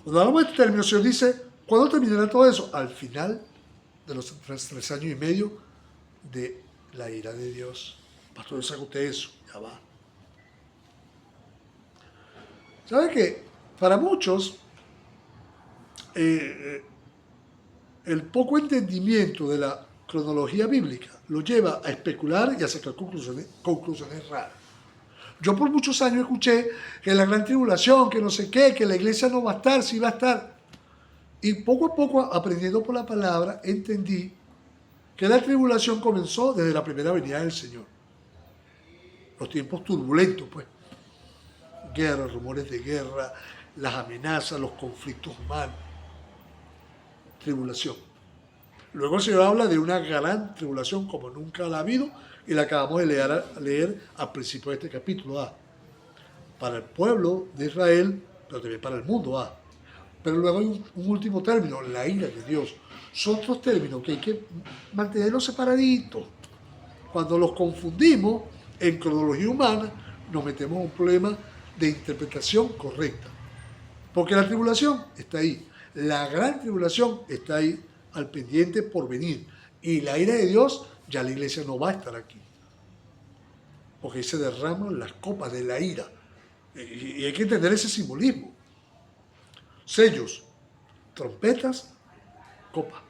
Speaker 1: cuando hablamos de este término, el Señor dice, ¿cuándo terminará todo eso? Al final de los 3 años y medio de la ira de Dios. Pastor, ¿sabe usted eso? Ya va. ¿Sabe qué? Para muchos, el poco entendimiento de la cronología bíblica lo lleva a especular y a sacar conclusiones raras. Yo por muchos años escuché que la gran tribulación, que no sé qué, que la iglesia no va a estar, sí va a estar. Y poco a poco, aprendiendo por la palabra, entendí que la tribulación comenzó desde la primera venida del Señor. Los tiempos turbulentos, pues. Guerra, rumores de guerra, las amenazas, los conflictos humanos. Tribulación. Luego el Señor habla de una gran tribulación como nunca la ha habido y la acabamos de leer al principio de este capítulo. Para el pueblo de Israel, pero también para el mundo. Pero luego hay un último término, la ira de Dios. Son otros términos que hay que mantenerlos separaditos. Cuando los confundimos en cronología humana, nos metemos en un problema de interpretación correcta. Porque la tribulación está ahí. La gran tribulación está ahí al pendiente por venir. Y la ira de Dios, ya la iglesia no va a estar aquí. Porque ahí se derraman las copas de la ira. Y hay que entender ese simbolismo. Sellos, trompetas, copa.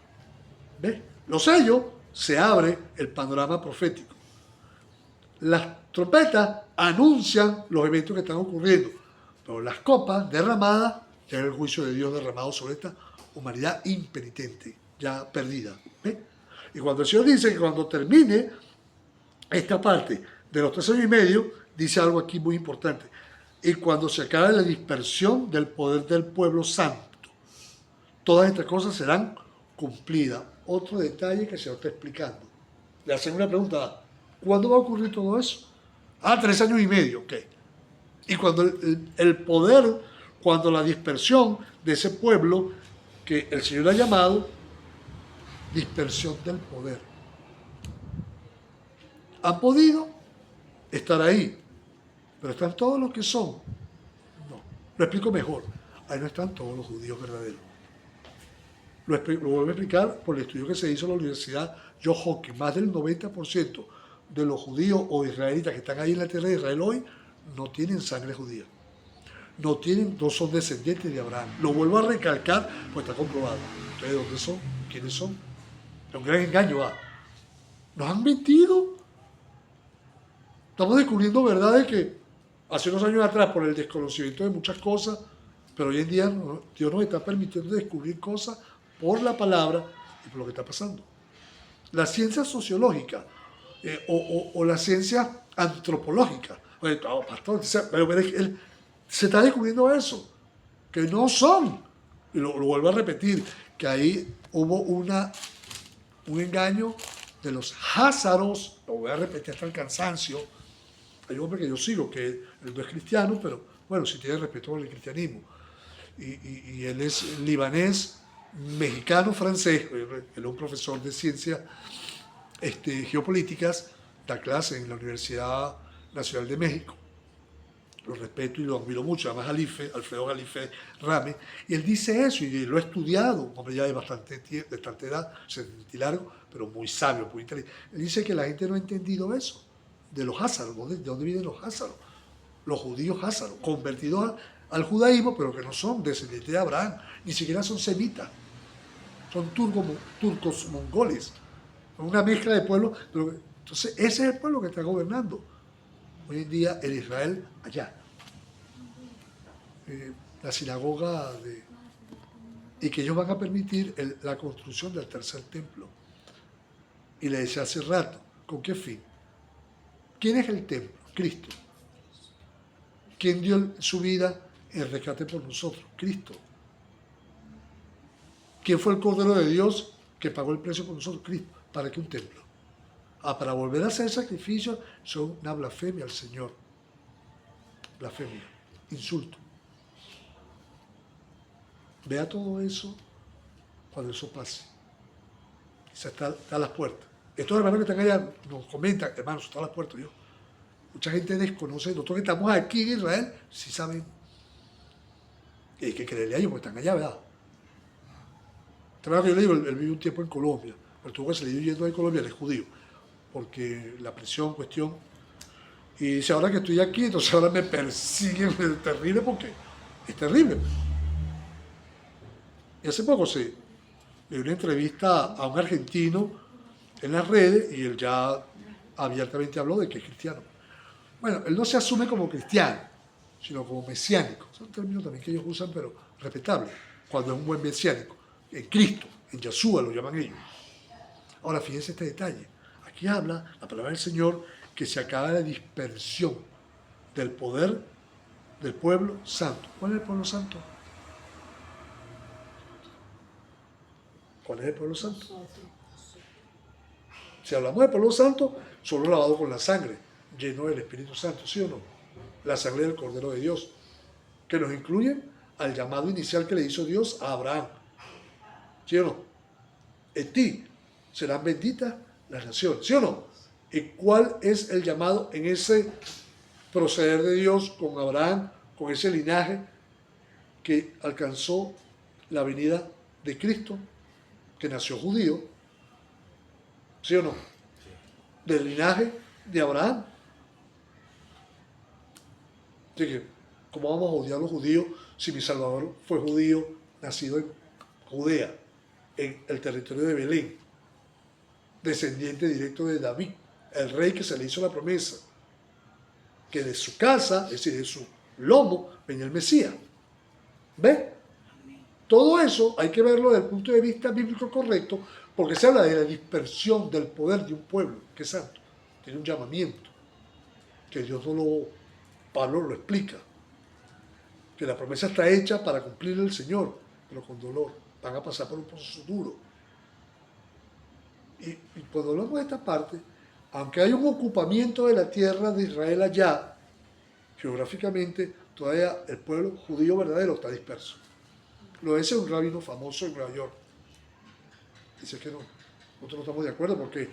Speaker 1: ¿Ves? Los sellos, se abre el panorama profético. Las trompetas anuncian los eventos que están ocurriendo, pero las copas derramadas ya es el juicio de Dios derramado sobre esta humanidad impenitente, ya perdida. ¿Ve? Y cuando el Señor dice que cuando termine esta parte de los 3 años y medio, dice algo aquí muy importante. Y cuando se acabe la dispersión del poder del pueblo santo, todas estas cosas serán cumplidas. Otro detalle que se lo está explicando. Le hacen una pregunta, ¿cuándo va a ocurrir todo eso? 3 años y medio, ok. Y cuando el poder, cuando la dispersión de ese pueblo que el Señor ha llamado dispersión del poder. Han podido estar ahí, pero están todos los que son. No, lo explico mejor. Ahí no están todos los judíos verdaderos. Lo vuelvo a explicar por el estudio que se hizo en la Universidad Johns Hopkins. Más del 90% de los judíos o israelitas que están ahí en la tierra de Israel hoy no tienen sangre judía. No son descendientes de Abraham. Lo vuelvo a recalcar, pues está comprobado. Entonces, ¿dónde son? ¿Quiénes son? Es un gran engaño. Nos han mentido. Estamos descubriendo verdades que hace unos años atrás, por el desconocimiento de muchas cosas, pero hoy en día Dios nos está permitiendo descubrir cosas por la palabra y por lo que está pasando. La ciencia sociológica o la ciencia antropológica. Pastor, pero se está descubriendo eso, que no son. Y lo vuelvo a repetir, que ahí hubo un engaño de los házaros, lo voy a repetir hasta el cansancio. Hay un hombre que yo sigo, que él no es cristiano, pero bueno, sí tiene respeto por el cristianismo. Y él es libanés, mexicano, francés. Él es un profesor de ciencias geopolíticas, da clase en la Universidad Nacional de México. Lo respeto y lo admiro mucho, además Alfredo Galife Rame, y él dice eso, y lo ha estudiado, un hombre ya de bastante edad, 70 y largo, pero muy sabio, muy inteligente. Él dice que la gente no ha entendido eso, de los házaros, ¿de dónde vienen los házaros? Los judíos házaros, convertidos al judaísmo, pero que no son descendientes de Abraham, ni siquiera son semitas, son turcos mongoles, son una mezcla de pueblos, entonces ese es el pueblo que está gobernando hoy en día el Israel allá. La sinagoga y que ellos van a permitir la construcción del tercer templo. Y le decía hace rato, ¿con qué fin? ¿Quién es el templo? Cristo. ¿Quién dio su vida en rescate por nosotros? Cristo. ¿Quién fue el Cordero de Dios que pagó el precio por nosotros? Cristo. ¿Para qué un templo? Para volver a hacer sacrificios son una blasfemia al Señor. Blasfemia, insulto. Vea todo eso cuando eso pase. Está a las puertas. Estos hermanos que están allá nos comentan, hermanos, está a las puertas. Mucha gente desconoce, nosotros que estamos aquí en Israel, sí saben. Y hay que creerle a ellos porque están allá, ¿verdad? Yo le digo, él vivió un tiempo en Colombia, pero tuvo que salir yendo de Colombia, él es judío, porque la presión, cuestión. Y dice, ahora que estoy aquí, entonces ahora me persiguen, es terrible porque es terrible. Y hace poco le dio una entrevista a un argentino en las redes y él ya abiertamente habló de que es cristiano. Bueno, él no se asume como cristiano, sino como mesiánico. Es un término también que ellos usan, pero respetable, cuando es un buen mesiánico. En Cristo, en Yeshua lo llaman ellos. Ahora, fíjense este detalle. Aquí habla la palabra del Señor que se acaba la dispersión del poder del pueblo santo. ¿Cuál es el pueblo santo? ¿Cuál es el pueblo santo? Si hablamos del pueblo santo, solo lavado con la sangre, lleno del Espíritu Santo, ¿sí o no? La sangre del Cordero de Dios, que nos incluye al llamado inicial que le hizo Dios a Abraham, ¿sí o no? En ti serán benditas las naciones, ¿sí o no? ¿Y cuál es el llamado en ese proceder de Dios con Abraham, con ese linaje que alcanzó la venida de Cristo, que nació judío, ¿sí o no? Del linaje de Abraham. Así que, ¿cómo vamos a odiar a los judíos si mi Salvador fue judío, nacido en Judea, en el territorio de Belén, descendiente directo de David, el rey que se le hizo la promesa? que de su casa, es decir, de su lomo, venía el Mesías. ¿Ve? Todo eso hay que verlo desde el punto de vista bíblico correcto, porque se habla de la dispersión del poder de un pueblo, que es santo, tiene un llamamiento, que Dios no lo, Pablo lo explica, que la promesa está hecha para cumplir el Señor, pero con dolor, van a pasar por un proceso duro. Y cuando hablamos de esta parte, aunque hay un ocupamiento de la tierra de Israel allá, geográficamente, todavía el pueblo judío verdadero está disperso. Lo dice un rabino famoso en Nueva York. Dice que no, nosotros no estamos de acuerdo porque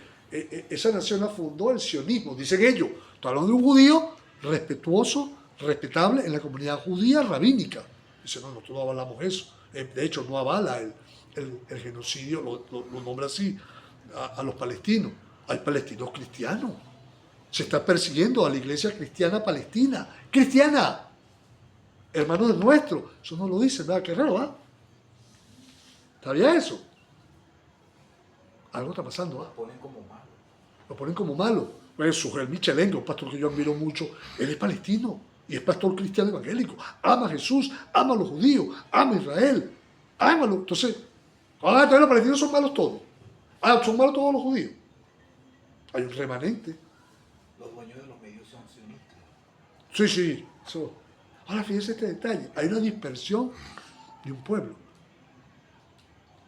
Speaker 1: esa nación la fundó el sionismo, dicen ellos. Estoy hablando de un judío respetuoso, respetable en la comunidad judía rabínica. Dice, no, nosotros no avalamos eso. De hecho, no avala el genocidio, lo nombra así, a los palestinos. Hay palestinos cristianos. Se está persiguiendo a la iglesia cristiana palestina. ¡Cristiana! Hermanos de nuestro. Eso no lo dicen, ¿verdad? Qué raro, ¿ah? ¿Sabía eso? Algo está pasando, ¿ah?
Speaker 3: Lo ponen como malo.
Speaker 1: Lo ponen como malo. Pues Sujel Michelengo, un pastor que yo admiro mucho, él es palestino y es pastor cristiano evangélico. Ama a Jesús, ama a los judíos, ama a Israel, ámalo. Entonces, entonces los palestinos son malos todos. Son malos todos los judíos. Hay un remanente.
Speaker 3: Los dueños de los medios son sionistas.
Speaker 1: Sí. Eso. Ahora fíjense este detalle. Hay una dispersión de un pueblo.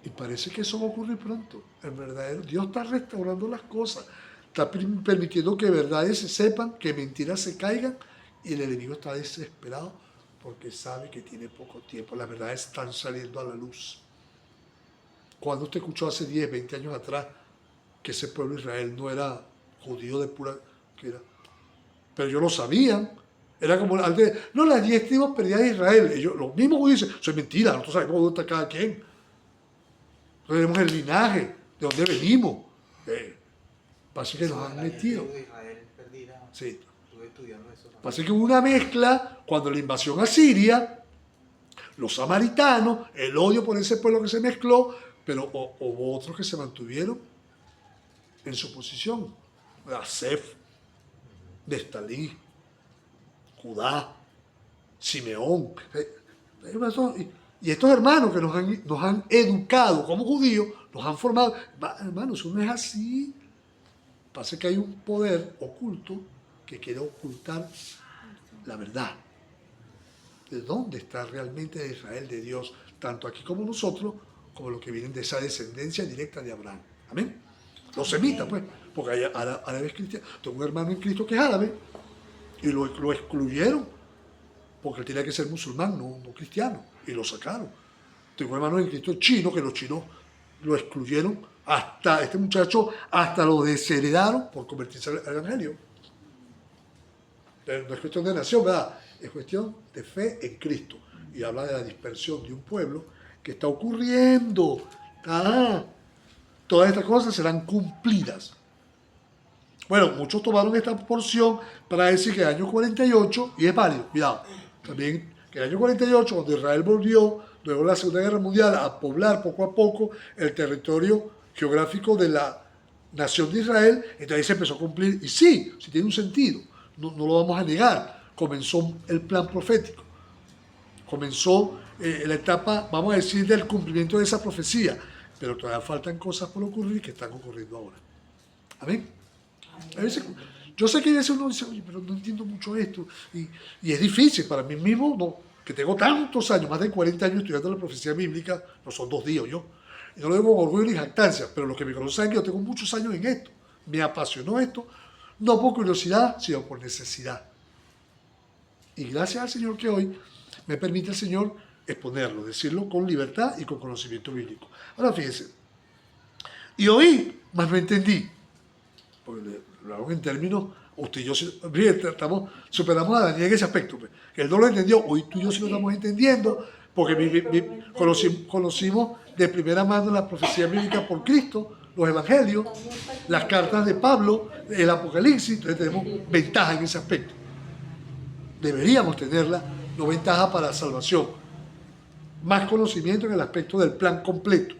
Speaker 1: Y parece que eso va a ocurrir pronto. El verdadero Dios está restaurando las cosas. Está permitiendo que verdades se sepan, que mentiras se caigan. Y el enemigo está desesperado porque sabe que tiene poco tiempo. Las verdades están saliendo a la luz. Cuando usted escuchó hace 10, 20 años atrás que ese pueblo de Israel no era judío de pura... Pero ellos lo sabían. Era como no, las 10 tribus perdidas de Israel. Ellos, los mismos judíos dicen, eso es mentira, nosotros sabemos dónde está cada quien. Nosotros tenemos el linaje, de dónde venimos. Pasa que nos han metido.
Speaker 3: De Israel perdida.
Speaker 1: Sí.
Speaker 3: Estuve estudiando eso.
Speaker 1: Pasa que hubo una mezcla cuando la invasión a Siria, los samaritanos, el odio por ese pueblo que se mezcló, pero hubo otros que se mantuvieron en su posición. Asef, Neftalí, Judá, Simeón. Y estos hermanos que nos han educado como judíos, nos han formado. Hermanos, eso no es así. Pasa que hay un poder oculto que quiere ocultar la verdad. ¿De dónde está realmente el Israel de Dios? Tanto aquí como nosotros, como los que vienen de esa descendencia directa de Abraham. Amén. Los semitas, pues, porque hay árabes cristianos. Tengo un hermano en Cristo que es árabe y lo excluyeron porque él tenía que ser musulmán, no cristiano, y lo sacaron. Tengo un hermano en Cristo chino que los chinos lo excluyeron, hasta este muchacho hasta lo desheredaron por convertirse al evangelio. Pero no es cuestión de nación, ¿verdad? Es cuestión de fe en Cristo. Y habla de la dispersión de un pueblo que está ocurriendo. Todas estas cosas serán cumplidas. Bueno, muchos tomaron esta porción para decir que el año 48, y es válido, cuidado, también que el año 48, cuando Israel volvió, luego de la Segunda Guerra Mundial, a poblar poco a poco el territorio geográfico de la nación de Israel, entonces ahí se empezó a cumplir, y sí tiene un sentido, no lo vamos a negar, comenzó el plan profético, comenzó la etapa, vamos a decir, del cumplimiento de esa profecía, pero todavía faltan cosas por ocurrir que están ocurriendo ahora. Amén. A veces, yo sé que a veces uno dice, oye, pero no entiendo mucho esto, y es difícil para mí mismo, no, que tengo tantos años, más de 40 años estudiando la profecía bíblica, no son 2 días yo, y no lo digo con orgullo ni jactancia, pero los que me conocen saben que yo tengo muchos años en esto, me apasionó esto, no por curiosidad, sino por necesidad. Y gracias al Señor que hoy me permite el Señor exponerlo, decirlo con libertad y con conocimiento bíblico. Ahora fíjense, y oí, mas no entendí, porque lo hago en términos, usted y yo superamos a Daniel en ese aspecto, pues, que él no lo entendió, hoy tú y yo sí lo estamos entendiendo, porque conocimos de primera mano la profecía bíblica por Cristo, los evangelios, las cartas de Pablo, el Apocalipsis, entonces tenemos ventaja en ese aspecto. Deberíamos tenerla, no ventaja para salvación, más conocimiento en el aspecto del plan completo,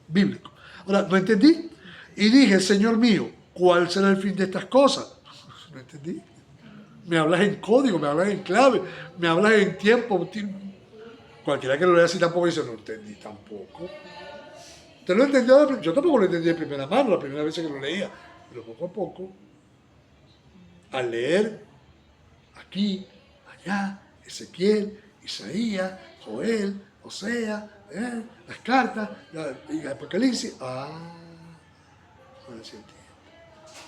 Speaker 1: bíblico. Ahora, no entendí, y dije, Señor mío, ¿cuál será el fin de estas cosas? No entendí. me hablas en código, me hablas en clave, me hablas en tiempo. Cualquiera que lo lea así tampoco dice, no entendí tampoco. ¿Te lo entendió? Yo tampoco lo entendí de primera mano, la primera vez que lo leía, pero poco a poco, al leer aquí, allá, Ezequiel, Isaías, Joel, Osea, las cartas, y Apocalipsis, ahora sí entiendo.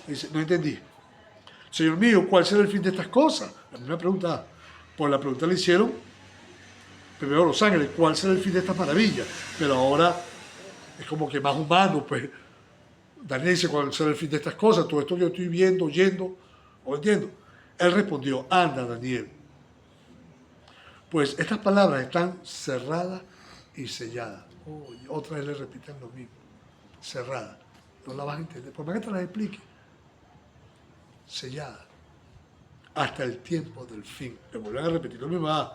Speaker 1: Dice, no entendí. Señor mío, ¿cuál será el fin de estas cosas? La primera pregunta, pues la pregunta le hicieron primero los ángeles, ¿cuál será el fin de estas maravillas? Pero ahora es como que más humano, pues Daniel dice, ¿cuál será el fin de estas cosas? Todo esto que yo estoy viendo, oyendo, o entiendo. Él respondió, anda Daniel, pues estas palabras están cerradas y selladas. Otra vez le repiten lo mismo, cerrada, no la vas a entender, por más que te las explique, sellada, hasta el tiempo del fin. Le vuelven a repetir lo mismo,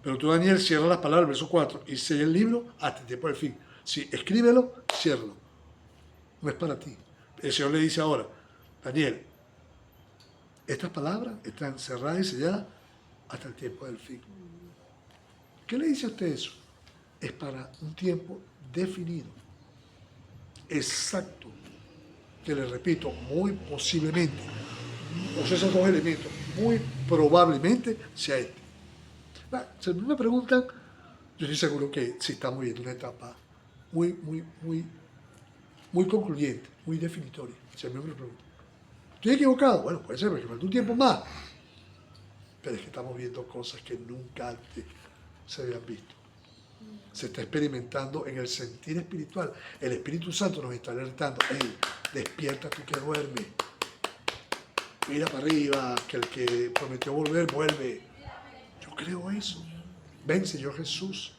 Speaker 1: pero tú, Daniel, cierra las palabras, verso 4, y sella el libro hasta el tiempo del fin. Sí, escríbelo, ciérralo. No es para ti. El Señor le dice ahora, Daniel, estas palabras están cerradas y selladas hasta el tiempo del fin. ¿Qué le dice a usted eso? Es para un tiempo definido, exacto, que le repito, muy posiblemente, o sea, esos dos elementos, muy probablemente sea este. Si me preguntan, yo estoy seguro que sí estamos viendo una etapa muy concluyente, muy definitoria. Si a mí me lo preguntan, ¿estoy equivocado? Bueno, puede ser, porque falta un tiempo más. Pero es que estamos viendo cosas que nunca antes se habían visto. Se está experimentando en el sentir espiritual. El Espíritu Santo nos está alertando. ¡Ey, despierta tú que duermes! Mira para arriba, que el que prometió volver, vuelve. Yo creo eso. Ven, Señor Jesús.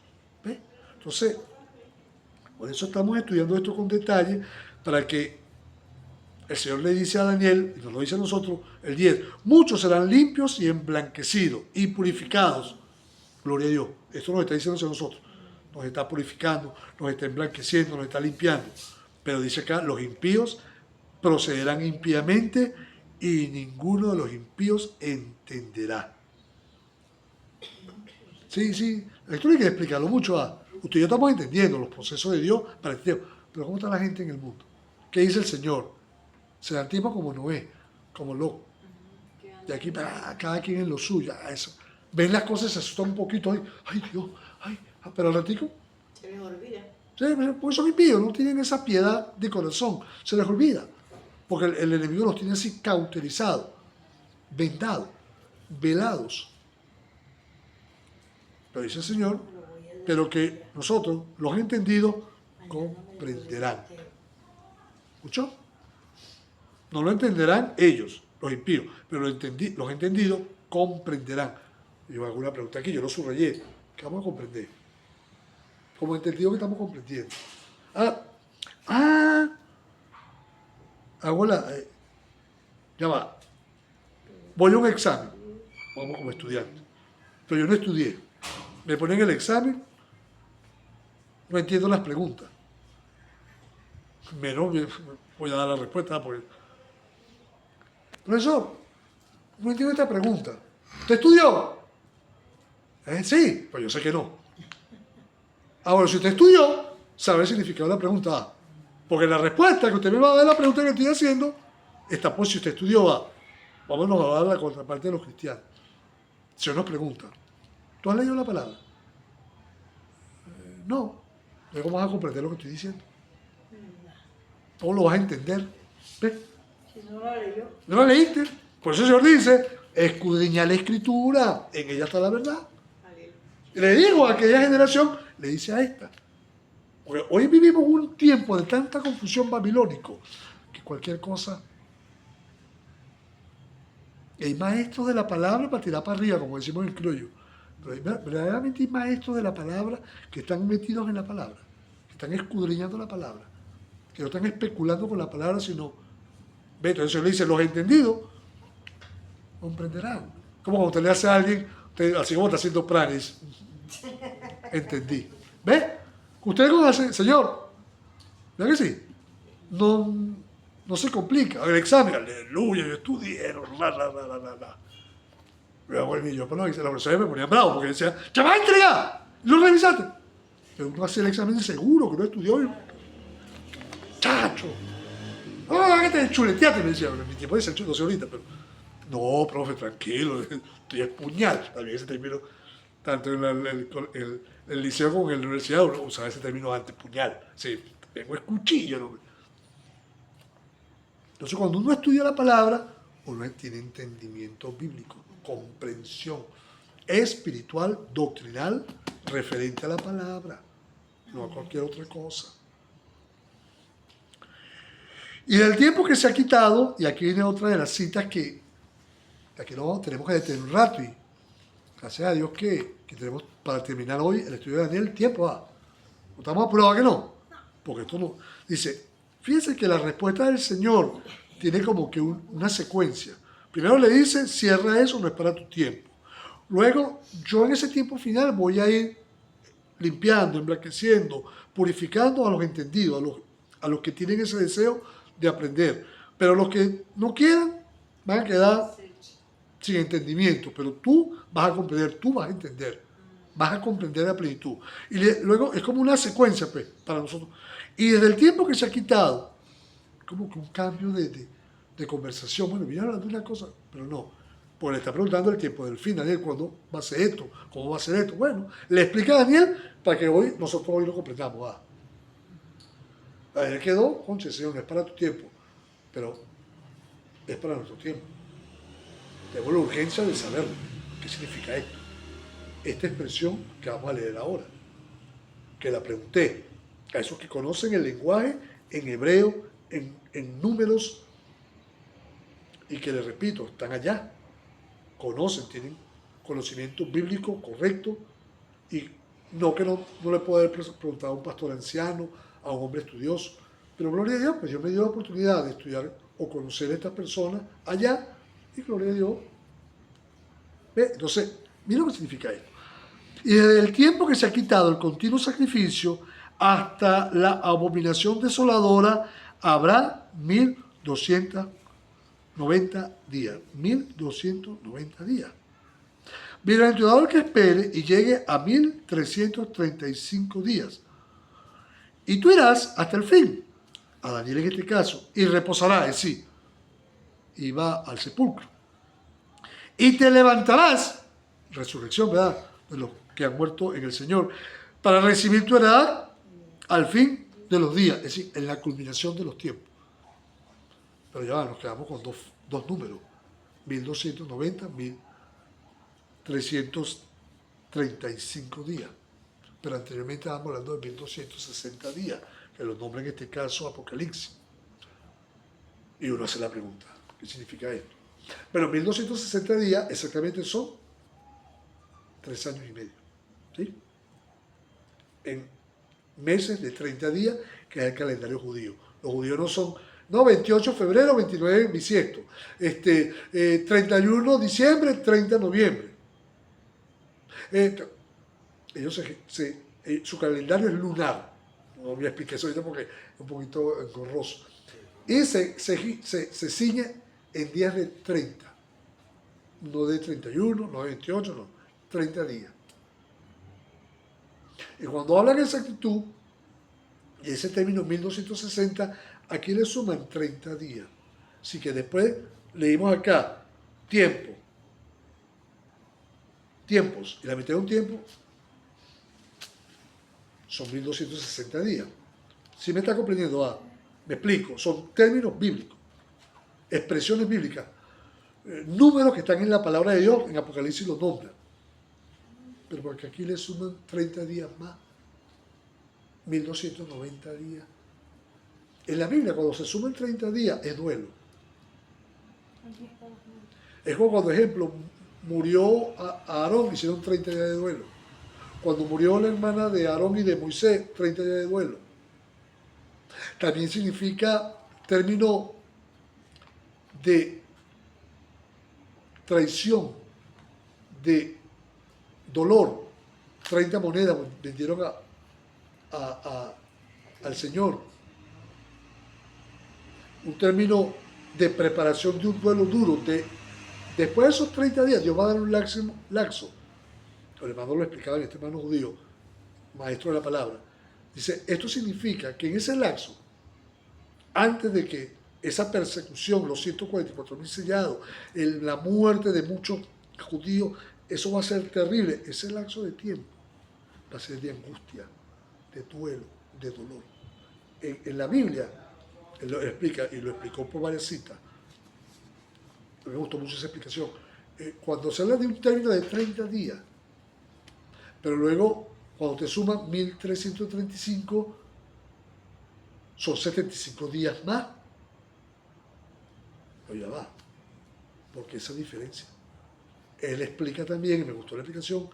Speaker 1: ¿Ve? Entonces, por eso estamos estudiando esto con detalle, para que el Señor le dice a Daniel, y nos lo dice a nosotros, el 10, muchos serán limpios y emblanquecidos y purificados. Gloria a Dios. Esto nos está diciendo a nosotros. Nos está purificando, nos está emblanqueciendo, nos está limpiando. Pero dice acá, los impíos procederán impíamente y ninguno de los impíos entenderá. Sí, esto no hay que explicarlo mucho. Usted y yo estamos entendiendo los procesos de Dios para el tiempo. Pero ¿cómo está la gente en el mundo? ¿Qué dice el Señor? Se dan tiempo como Noé, como loco. De aquí para cada quien en lo suyo. Eso. Ven las cosas, se asustan un poquito. Ay Dios, pero al ratico.
Speaker 2: Se les olvida.
Speaker 1: Sí, pues son impíos, no tienen esa piedad de corazón. Se les olvida. Porque el enemigo los tiene así cauterizados, vendados, velados. Pero dice el Señor, pero que nosotros, los entendidos, comprenderán. ¿Escuchó? No lo entenderán ellos, los impíos, pero los entendidos comprenderán. Yo hago una pregunta aquí, yo lo subrayé. ¿Qué vamos a comprender? Como entendido que estamos comprendiendo. Ya va. Voy a un examen, vamos como estudiante, pero yo no estudié. Me ponen el examen, no entiendo las preguntas. Menos voy a dar la respuesta porque... Profesor, no entiendo esta pregunta. ¿Usted estudió? Sí, pues yo sé que no. Ahora, si usted estudió, sabe el significado de la pregunta. Porque la respuesta que usted me va a dar a la pregunta que estoy haciendo está pues si usted estudió. Vámonos a dar la contraparte de los cristianos. Si nos pregunta, ¿tú has leído la palabra? No. Entonces, ¿cómo vas a comprender lo que estoy diciendo? ¿Cómo lo vas a entender? ¿Ves?
Speaker 2: Si no la leyó.
Speaker 1: ¿No la leíste? Por eso el Señor dice, escudriña la Escritura, en ella está la verdad. Le digo a aquella generación, le dice a esta. Porque hoy vivimos un tiempo de tanta confusión babilónico que cualquier cosa... Hay maestros de la palabra para tirar para arriba, como decimos en criollo. Pero verdaderamente hay maestros de la palabra que están metidos en la palabra, que están escudriñando la palabra, que no están especulando con la palabra, sino... Ve, entonces le dice, los entendidos comprenderán. Como cuando usted le hace a alguien, así como está haciendo planes, entendí. ¿Ve? Usted conoce, Señor, ¿verdad que sí? No se complica. El examen, aleluya, yo estudié, Bueno, y yo, pero la profesora me ponía bravo porque decía, ¡te vas a entregar! ¿Lo revisaste? Pero uno hace el examen seguro, que no estudió. ¡Chacho! ¡Ah, que te chuleteaste! Me decía, en mi tiempo decía, no sé ahorita, pero... No, profe, tranquilo, estoy es puñal. También ese término, tanto en el liceo como en la universidad, uno usaba ese término antes, puñal. Sí, tengo es cuchillo, ¿no? Entonces, cuando uno estudia la palabra, uno tiene entendimiento bíblico, comprensión espiritual, doctrinal, referente a la palabra, no a cualquier otra cosa. Y del tiempo que se ha quitado, y aquí viene otra de las citas que aquí no tenemos que detener un rato, y gracias a Dios que tenemos para terminar hoy el estudio de Daniel, tiempo va. ¿No estamos apurados que no? Porque esto no... Dice, fíjense que la respuesta del Señor tiene como que una secuencia. Primero le dice, cierra eso, no es para tu tiempo. Luego, yo en ese tiempo final voy a ir limpiando, emblanqueciendo, purificando a los entendidos, a los que tienen ese deseo de aprender. Pero los que no quieran van a quedar sin entendimiento, pero tú vas a comprender, tú vas a entender, vas a comprender a plenitud. Y luego es como una secuencia, pues, para nosotros. Y desde el tiempo que se ha quitado, como que un cambio de conversación. Bueno, viene hablando de una cosa, pero no. Porque le está preguntando el tiempo del fin, Daniel, ¿cuándo va a ser esto? ¿Cómo va a ser esto? Bueno, le explica a Daniel para que nosotros hoy lo comprendamos. Daniel quedó, conche, Señor, no es para tu tiempo, pero es para nuestro tiempo. Tenemos la urgencia de saberlo. ¿Qué significa esto? Esta expresión que vamos a leer ahora, que la pregunté a esos que conocen el lenguaje en hebreo, en números, y que les repito, están allá, conocen, tienen conocimiento bíblico correcto, y no que no le puedo haber preguntado a un pastor anciano, a un hombre estudioso, pero gloria a Dios, pues Dios me dio la oportunidad de estudiar o conocer a estas personas allá, y gloria a Dios. ¿Ve? Entonces, mira lo que significa esto. Y desde el tiempo que se ha quitado el continuo sacrificio hasta la abominación desoladora, habrá 1290 días. 1290 días. Bienaventurado el que espere y llegue a 1335 días. Y tú irás hasta el fin, a Daniel en este caso, y reposará, es decir, y va al sepulcro. Y te levantarás, resurrección, ¿verdad?, de los que han muerto en el Señor, para recibir tu heredad al fin de los días, es decir, en la culminación de los tiempos. Pero ya nos quedamos con dos números, 1290, 1335 días. Pero anteriormente estábamos hablando de 1260 días, que lo nombra en este caso Apocalipsis. Y uno hace la pregunta, ¿qué significa esto? Bueno, 1260 días exactamente son 3 años y medio. ¿Sí? En meses de 30 días, que es el calendario judío. Los judíos no son, 28 de febrero, 29 bisiesto, 31 de diciembre, 30 de noviembre. Ellos su calendario es lunar. No voy a explicar eso ahorita porque es un poquito engorroso. Y se ciñe en días de 30, no de 31, no de 28, no, 30 días. Y cuando hablan de exactitud, y ese término 1260, aquí le suman 30 días. Así que después leímos acá, tiempos, y la mitad de un tiempo son 1260 días. ¿Sí me está comprendiendo? Me explico, son términos bíblicos, expresiones bíblicas, números que están en la palabra de Dios, en Apocalipsis los nombran. Pero porque aquí le suman 30 días más, 1290 días. En la Biblia, cuando se suman 30 días, es duelo. Es como cuando, ejemplo, murió a Aarón, hicieron 30 días de duelo. Cuando murió la hermana de Aarón y de Moisés, 30 días de duelo. También significa término de traición, de dolor. 30 monedas vendieron al Señor. Un término de preparación de un duelo duro, de Después de esos 30 días, Dios va a dar un laxo. El hermano lo explicaba en este hermano judío, maestro de la palabra. Dice, esto significa que en ese laxo, antes de que esa persecución, los 144.000 sellados, la muerte de muchos judíos, eso va a ser terrible. Ese lapso de tiempo va a ser de angustia, de duelo, de dolor. En la Biblia, él lo explica, y lo explicó por varias citas, me gustó mucho esa explicación, cuando se habla de un término de 30 días, pero luego cuando te suman 1335, son 75 días más. Pero ya va, porque esa diferencia. Él explica también, y me gustó la explicación,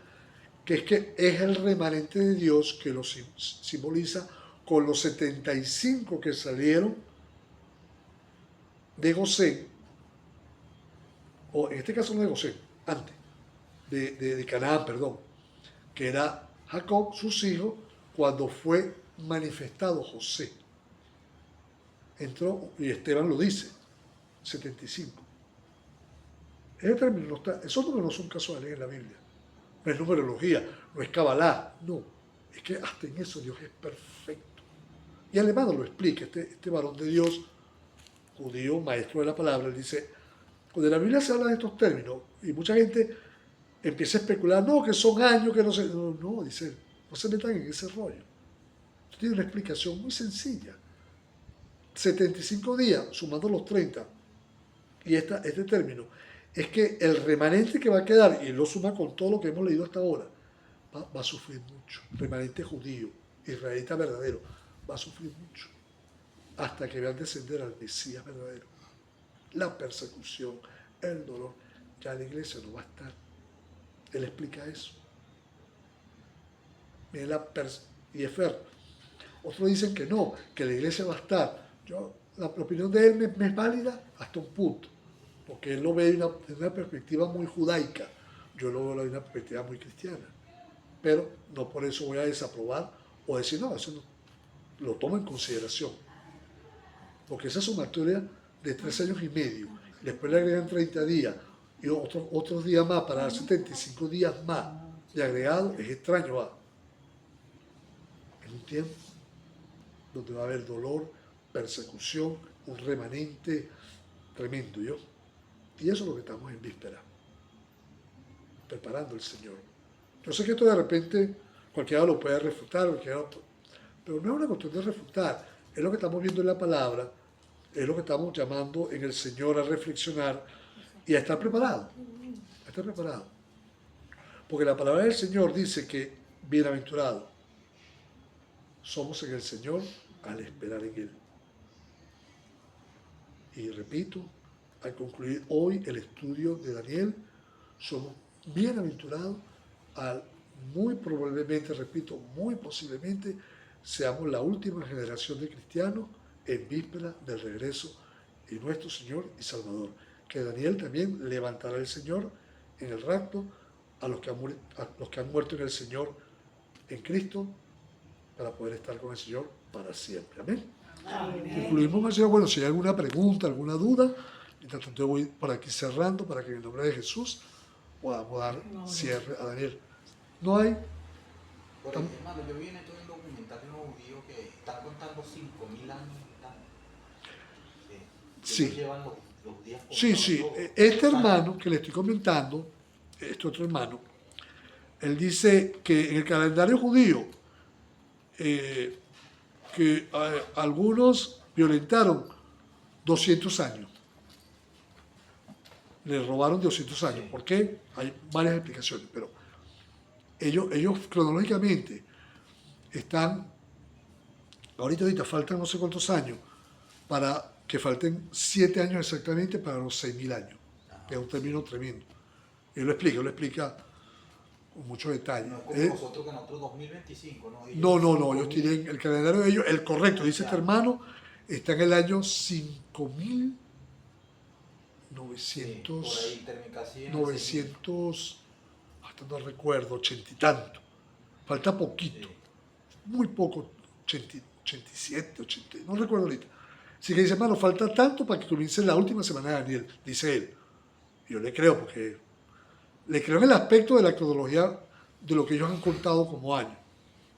Speaker 1: que es el remanente de Dios que lo simboliza con los 75 que salieron de Gosén, o en este caso no de Gosén, antes, de Canaán, perdón, que era Jacob, sus hijos, cuando fue manifestado José. Entró, y Esteban lo dice, 75. Ese término no está, esos números no son casuales en la Biblia. No es numerología, no es cabalá, no. Es que hasta en eso Dios es perfecto. Y el hermano lo explica, este varón de Dios, judío, maestro de la palabra, él dice, cuando en la Biblia se habla de estos términos, y mucha gente empieza a especular, no, que son años, que no sé, no, dice él, no se metan en ese rollo. Esto tiene una explicación muy sencilla. 75 días, sumando los 30, y este término, es que el remanente que va a quedar, y él lo suma con todo lo que hemos leído hasta ahora, va a sufrir mucho. Remanente judío, israelita verdadero, va a sufrir mucho, hasta que vean descender al Mesías verdadero. La persecución, el dolor, ya la iglesia no va a estar. Él explica eso. Y Efer. Otros dicen que no, que la iglesia va a estar. La opinión de él me es válida hasta un punto, porque él lo ve desde una perspectiva muy judaica. Yo lo veo desde una perspectiva muy cristiana. Pero no por eso voy a desaprobar o decir, no, eso no, lo tomo en consideración. Porque esa sumatoria de 3 años y medio, después le agregan 30 días y otros días más para dar 75 días más de agregado, es extraño. En un tiempo donde va a haber dolor, persecución, un remanente tremendo. Y eso es lo que estamos en víspera, preparando el Señor. Yo sé que esto de repente cualquiera lo puede refutar, pero no es una cuestión de refutar, es lo que estamos viendo en la palabra, es lo que estamos llamando en el Señor a reflexionar y a estar preparado. A estar preparado. Porque la palabra del Señor dice que bienaventurados somos en el Señor al esperar en Él. Y repito, al concluir hoy el estudio de Daniel, somos bienaventurados muy probablemente, repito, muy posiblemente, seamos la última generación de cristianos en víspera del regreso de nuestro Señor y Salvador. Que Daniel también levantará el Señor en el rapto a los que han muerto en el Señor, en Cristo, para poder estar con el Señor para siempre. Amén. Concluimos, Señor. Bueno, si hay alguna pregunta, alguna duda, mientras tanto yo voy por aquí cerrando para que en el nombre de Jesús podamos dar cierre a Daniel. No hay.
Speaker 3: Por ahí, hermano, yo vi en todo el documental de unos judíos que están contando 5.000 años.
Speaker 1: Sí.
Speaker 3: Llevan los días
Speaker 1: Sí. Este hermano que le estoy comentando, este otro hermano, él dice que en el calendario judío, que algunos violentaron 200 años. Le robaron 200 años. ¿Por qué? Hay varias explicaciones, pero ellos cronológicamente están, ahorita faltan no sé cuántos años, para que falten 7 años exactamente para los 6.000 años, que es un término tremendo. Él lo explica con mucho detalle.
Speaker 3: No como nosotros, que nosotros 2025, ¿no?
Speaker 1: Ellos tienen el calendario de ellos, el correcto, dice este hermano, está en el año 5.900, hasta no recuerdo, 80 y tanto. Falta poquito, muy poco, 87, 80, no recuerdo ahorita. Así que dice, hermano, falta tanto para que comience la última semana de Daniel, dice él. Yo le creo porque le creo en el aspecto de la cronología de lo que ellos han contado como años.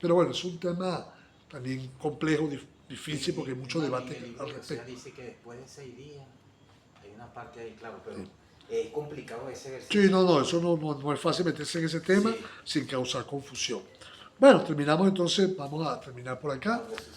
Speaker 1: Pero bueno, es un tema también complejo, difícil, porque hay mucho debate
Speaker 3: el libro
Speaker 1: al
Speaker 3: de Osea
Speaker 1: respecto.
Speaker 3: dice que después de 6 días, hay una parte ahí, claro, pero
Speaker 1: Sí.
Speaker 3: es complicado ese versículo.
Speaker 1: Sí, no, eso no es fácil meterse en ese tema
Speaker 3: Sí.
Speaker 1: sin causar confusión. Bueno, terminamos entonces, vamos a terminar por acá.